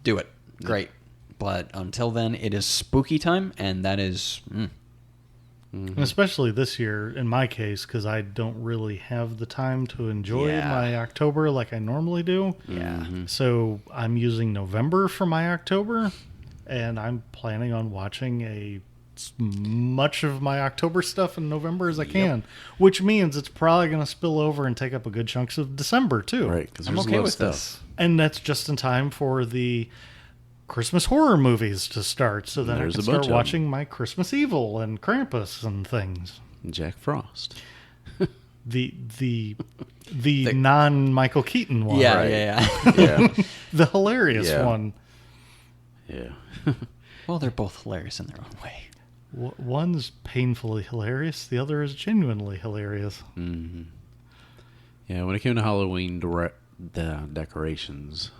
do it. Great. But until then, it is spooky time, and that is and especially this year, in my case, because I don't really have the time to enjoy Yeah. my October like I normally do. yeah. So I'm using November for my October, and I'm planning on watching as much of my October stuff in November as I can, which means it's probably going to spill over and take up a good chunks of December too. Right, because I'm there's okay a lot with of this. stuff. And that's just in time for the Christmas horror movies to start, so then I There's can a bunch start of 'em. watching my Christmas Evil and Krampus and things. Jack Frost. The non Michael Keaton one, Yeah, Right. yeah. Yeah. the hilarious Yeah. one. Yeah. Well, they're both hilarious in their own way. One's painfully hilarious, the other is genuinely hilarious. Yeah, when it came to Halloween the decorations,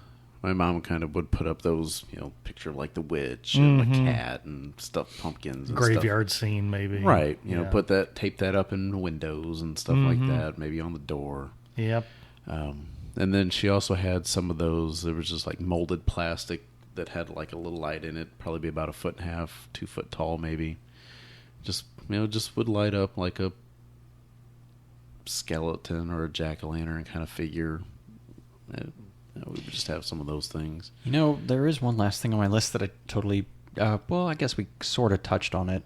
my mom kind of would put up those, picture of like the witch and the cat and stuffed pumpkins and Graveyard scene, maybe. stuff. Right. Yeah. Tape that up in windows and stuff like that, maybe on the door. Yep. And then she also had some of those, there was just like molded plastic that had like a little light in it, probably be about 1.5 feet, 2 foot tall maybe. Just would light up like a skeleton or a jack-o'-lantern kind of figure. We would just have some of those things. There is one last thing on my list that I totally, I guess we sort of touched on it,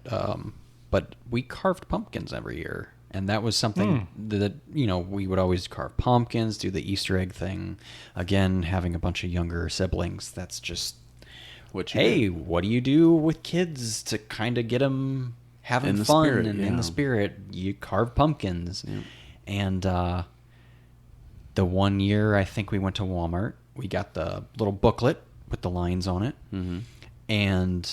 but we carved pumpkins every year. And that was something that, we would always carve pumpkins, do the Easter egg thing. Again, having a bunch of younger siblings, that's just, what do you do with kids to kind of get them having In the fun spirit, and in yeah. the spirit? You carve pumpkins. Yeah. And the one year, I think we went to Walmart. We got the little booklet with the lines on it. Mm-hmm. And,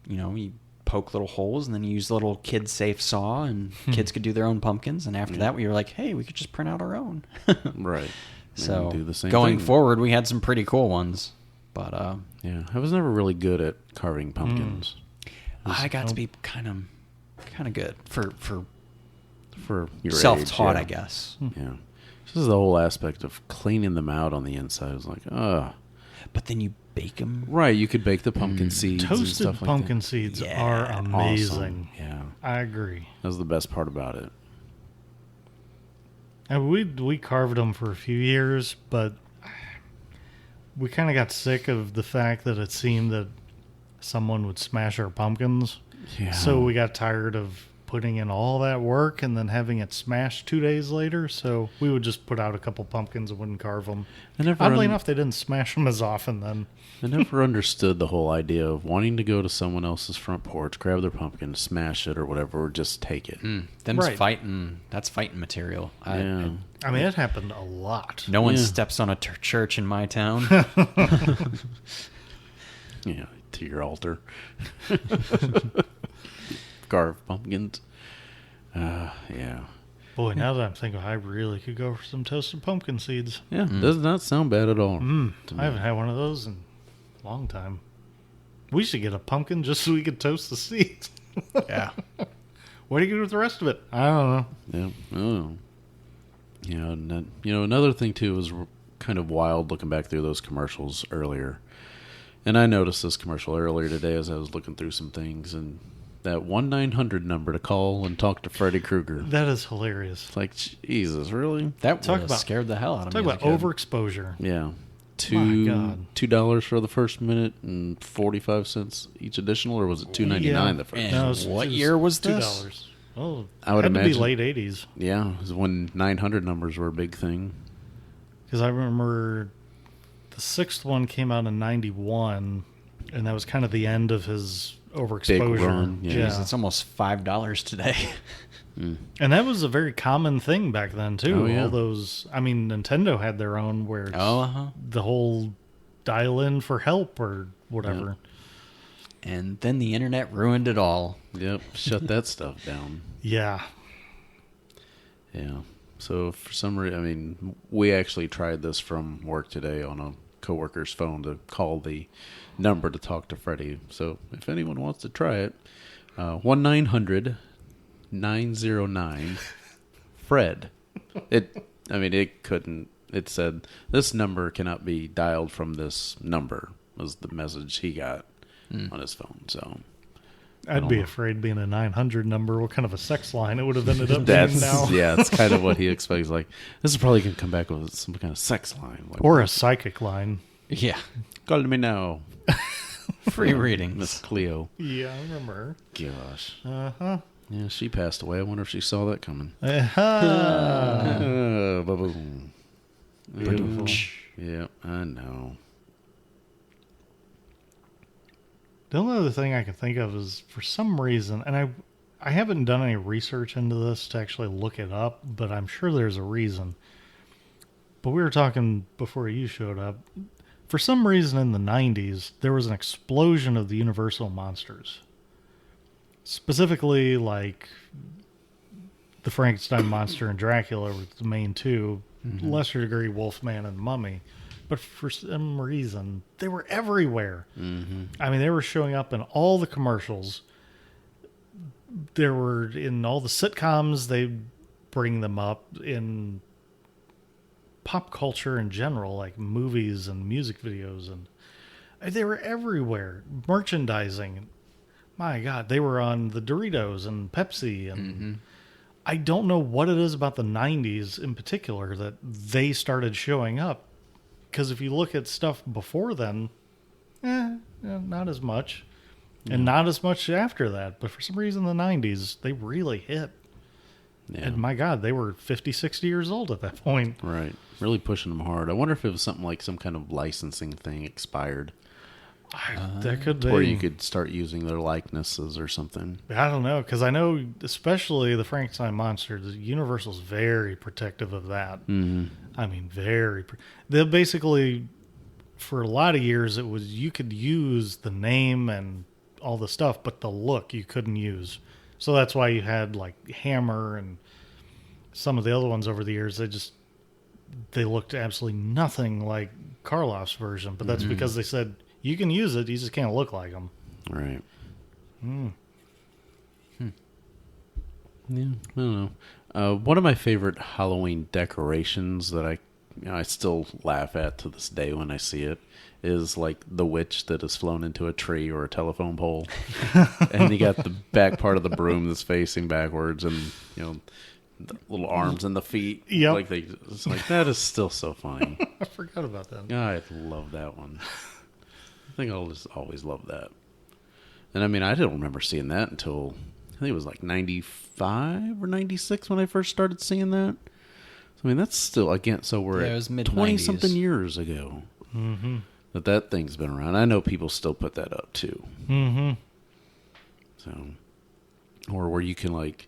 you poke little holes, and then you use a little kid-safe saw, and kids could do their own pumpkins. And after that, we were like, hey, we could just print out our own. Right. So do the same going thing. forward, we had some pretty cool ones. But Yeah, I was never really good at carving pumpkins. I got to be kind of good for For your self-taught, age, I guess. Yeah. This is the whole aspect of cleaning them out on the inside. It's like, But then you bake them. right, you could bake the pumpkin seeds and Toasted stuff like pumpkin that. seeds Yeah, are Awesome. amazing. Yeah. I agree. That was the best part about it. And we carved them for a few years, but we kind of got sick of the fact that it seemed that someone would smash our pumpkins. Yeah. So we got tired of putting in all that work and then having it smashed 2 days later. So we would just put out a couple pumpkins and wouldn't carve them. I never Oddly enough, they didn't smash them as often then. I never understood the whole idea of wanting to go to someone else's front porch, grab their pumpkin, smash it or whatever, or just take it. Them's Right. fighting. That's fighting material. Yeah. I mean, it happened a lot. No one Yeah. steps on a church in my town. Yeah, to your altar. Carve pumpkins. Yeah. Boy, now that I'm thinking, I really could go for some toasted pumpkin seeds. Yeah, does not sound bad at all. to me. I haven't had one of those in a long time. We should get a pumpkin just so we could toast the seeds. Yeah. What do you do with the rest of it? I don't know. Yeah. Oh. And then, another thing too was kind of wild looking back through those commercials earlier. And I noticed this commercial earlier today as I was looking through some things, and that 1-900 number to call and talk to Freddy Krueger. That is hilarious. It's like, Jesus, really? That Talk would have about- scared the hell out of Talk me. about as a kid. overexposure. Yeah. My God. $2 for the first minute and 45 cents each additional, or was it $2.99 the first? And No, what year was this? $2. Oh, I would had to be imagine- late 80s. Yeah, it was when 900 numbers were a big thing. Because I remember the sixth one came out in 91, and that was kind of the end of his overexposure. run, yeah. Jeez, it's almost $5 today. And that was a very common thing back then, too. Oh, yeah. All those, I mean, Nintendo had their own where it's the whole dial in for help or whatever. And then the internet ruined it all. Yep, shut that stuff down. Yeah. Yeah. So for some reason, I mean, we actually tried this from work today on a coworker's phone to call the number to talk to Freddie. So if anyone wants to try it, 1-900-909-FRED. It couldn't. It said this number cannot be dialed from this number. Was the message he got on his phone. So I'd be afraid being a 900 number, what kind of a sex line it would have ended up being now. Yeah, it's kind of what he expects. Like, this is probably going to come back with some kind of sex line. Like, Or a psychic line. Yeah. call me now, Free readings. Miss Cleo. Yeah, I remember her. Gosh. Uh-huh. Yeah, she passed away. I wonder if she saw that coming. Uh-huh. Ba-boom. Beautiful. Yeah, I know. The only other thing I can think of is for some reason, and I haven't done any research into this to actually look it up, but I'm sure there's a reason. But we were talking before you showed up. For some reason in the 90s, there was an explosion of the Universal monsters. Specifically, like the Frankenstein monster and Dracula were the main two. Lesser degree, Wolfman and Mummy. But for some reason, they were everywhere. I mean, they were showing up in all the commercials. There were in all the sitcoms, they bring them up in pop culture in general, like movies and music videos. And they were everywhere. Merchandising. My God, they were on the Doritos and Pepsi. And I don't know what it is about the 90s in particular that they started showing up. Because if you look at stuff before then, not as much. And not as much after that. But for some reason, the 90s, they really hit. Yeah. And my God, they were 50, 60 years old at that point. Right. Really pushing them hard. I wonder if it was something like some kind of licensing thing expired. That could be. Where you could start using their likenesses or something. I don't know. Because I know, especially the Frankenstein monster, the Universal's very protective of that. I mean, they basically, for a lot of years, it was you could use the name and all the stuff, but the look you couldn't use. So that's why you had like Hammer and some of the other ones over the years. They looked absolutely nothing like Karloff's version, but that's because they said you can use it, you just can't look like them. Right. Yeah, I don't know. One of my favorite Halloween decorations that I still laugh at to this day when I see it is like the witch that has flown into a tree or a telephone pole, and you got the back part of the broom that's facing backwards, and the little arms and the feet. Yep. It's like that is still so funny. I forgot about that. I love that one. I think I'll just always love that. And I mean, I don't remember seeing that until I think it was like 95 or 96 when I first started seeing that. So, I mean, that's still, again, so we're it was at mid-90s. 20-something years ago that thing's been around. I know people still put that up, too. So, or where you can, like,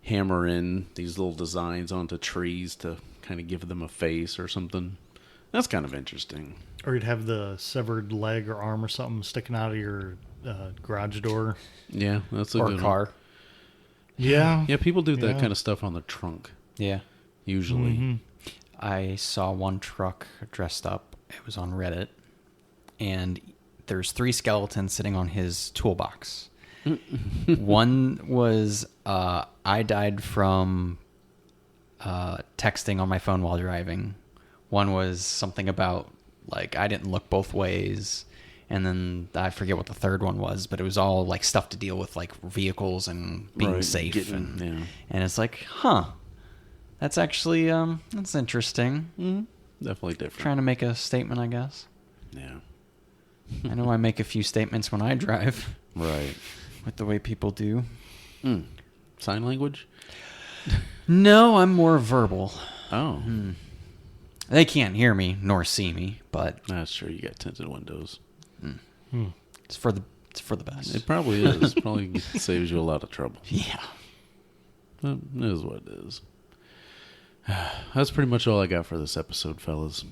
hammer in these little designs onto trees to kind of give them a face or something. That's kind of interesting. Or you'd have the severed leg or arm or something sticking out of your garage door. Yeah, that's a Or good car. one. Yeah. Yeah, people do that Yeah. kind of stuff on the trunk, Yeah. usually. I saw one truck dressed up. It was on Reddit. And there's 3 skeletons sitting on his toolbox. One was, I died from texting on my phone while driving. One was something about, like, I didn't look both ways. And then I forget what the third one was, but it was all, like, stuff to deal with, like, vehicles and being Right, safe. And yeah. it's like, that's actually, that's interesting. Definitely different. Trying to make a statement, I guess. Yeah. I know I make a few statements when I drive Right. with the way people do. Sign language? No, I'm more verbal. Oh. They can't hear me nor see me, but That's true. You got tinted windows. it's for the best. It probably is. Probably saves you a lot of trouble. Yeah. It is what it is. That's pretty much all I got for this episode, fellas.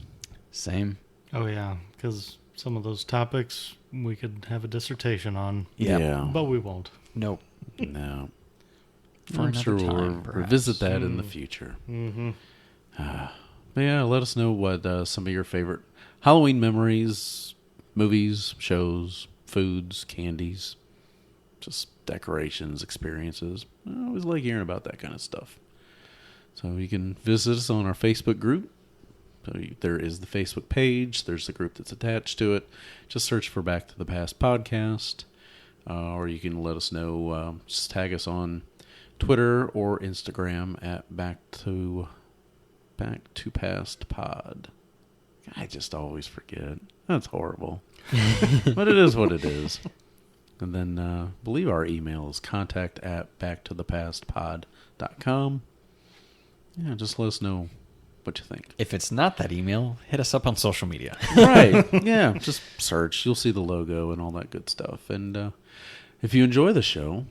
Same. Oh, yeah, because some of those topics we could have a dissertation on, Yeah. but we won't. Nope. No. For I'm another sure we'll time, perhaps. revisit that in the future. Mm-hmm. But yeah, let us know what some of your favorite Halloween memories, movies, shows, foods, candies, just decorations, experiences. I always like hearing about that kind of stuff. So you can visit us on our Facebook group. So there is the Facebook page. There's the group that's attached to it. Just search for Back to the Past Podcast. Or you can let us know, just tag us on Twitter or Instagram at Back to Past Pod. I just always forget. That's horrible. But it is what it is. And then I believe our email is contact@backtothepastpod.com. Yeah, just let us know what you think. If it's not that email, hit us up on social media. Right. Yeah, just search. You'll see the logo and all that good stuff. And if you enjoy the show,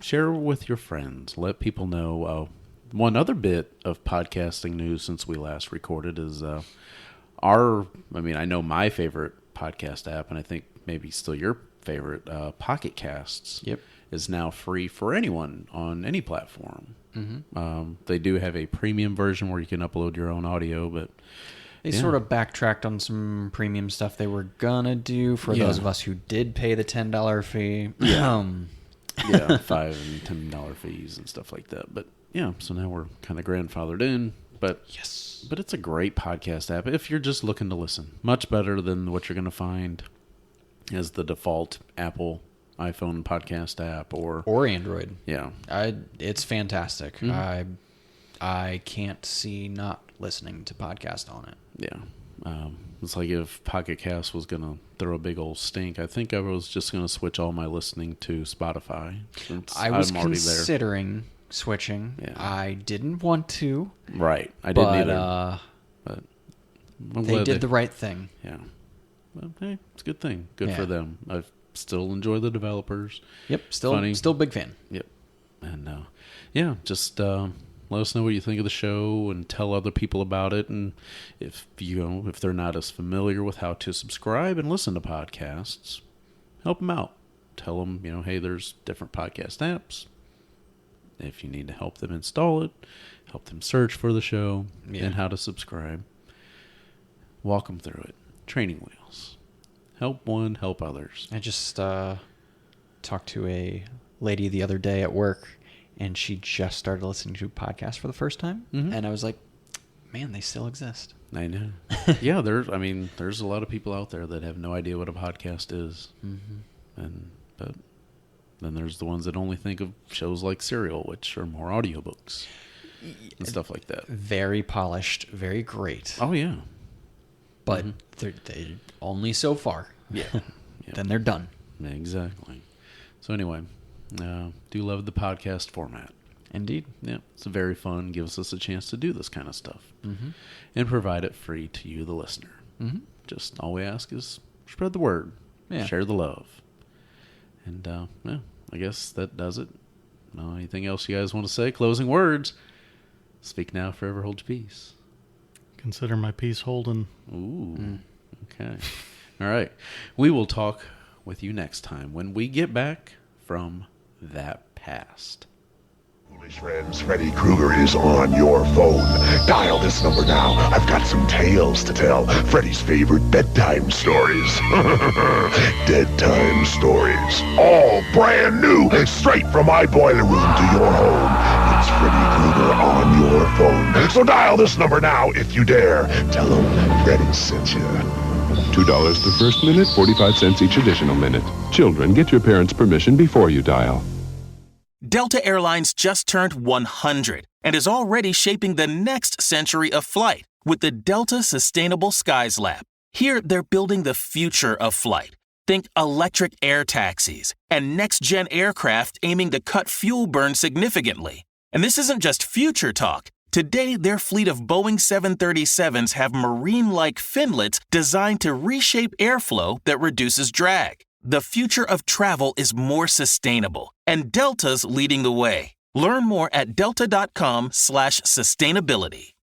share with your friends. Let people know. One other bit of podcasting news since we last recorded is I know my favorite podcast app, and I think maybe still your favorite, Pocket Casts. Yep. Is now free for anyone on any platform. Mm-hmm. They do have a premium version where you can upload your own audio, but They sort of backtracked on some premium stuff they were gonna do for those of us who did pay the $10 fee. Yeah. Yeah, $5 and $10 fees and stuff like that. But yeah, so now we're kind of grandfathered in. But Yes. but it's a great podcast app if you're just looking to listen. Much better than what you're going to find as the default Apple iPhone podcast app or Android. yeah. It's fantastic. Mm-hmm. I can't see not listening to podcast on it. Yeah. It's like if Pocket Cast was going to throw a big old stink, I think I was just going to switch all my listening to Spotify. Since I was I'm already considering switching. Yeah. I didn't want to. there. Right. I didn't but, either. But I'm they glad did the right thing. Yeah. But, hey, it's a good thing. Good Yeah. for them. I still enjoy the developers. Yep. Funny. Still big fan. Yep. And yeah, just let us know what you think of the show and tell other people about it. And if they're not as familiar with how to subscribe and listen to podcasts, help them out. Tell them, hey, there's different podcast apps. If you need to help them install it, help them search for the show and how to subscribe. Walk them through it. Training wheels. Help one, help others. I just talked to a lady the other day at work, and she just started listening to podcasts for the first time. Mhm. And I was like, man, they still exist. I know. Yeah, there's a lot of people out there that have no idea what a podcast is. Mm-hmm. But then there's the ones that only think of shows like Serial, which are more audiobooks and stuff like that. Very polished, very great. Oh, yeah. But they're only so far. Yeah. Then they're done. Exactly. So anyway, do love the podcast format. Indeed. Yeah, it's very fun. Gives us a chance to do this kind of stuff and provide it free to you, the listener. Mm-hmm. Just all we ask is spread the word, share the love, and yeah, I guess that does it. Anything else you guys want to say? Closing words. Speak now, forever hold your peace. Consider my peace holden. Ooh. Okay. All right. We will talk with you next time when we get back from that past. Foolish friends, Freddy Krueger is on your phone. Dial this number now. I've got some tales to tell. Freddy's favorite bedtime stories. Dead time stories. All brand new. Straight from my boiler room to your home. It's Freddy Krueger on your phone. So dial this number now if you dare. Tell him Freddy sent you. $2 the first minute, 45 cents each additional minute. Children, get your parents' permission before you dial. Delta Airlines just turned 100 and is already shaping the next century of flight with the Delta Sustainable Skies Lab. Here, they're building the future of flight. Think electric air taxis and next-gen aircraft aiming to cut fuel burn significantly. And this isn't just future talk. Today, their fleet of Boeing 737s have marine-like finlets designed to reshape airflow that reduces drag. The future of travel is more sustainable, and Delta's leading the way. Learn more at delta.com/sustainability.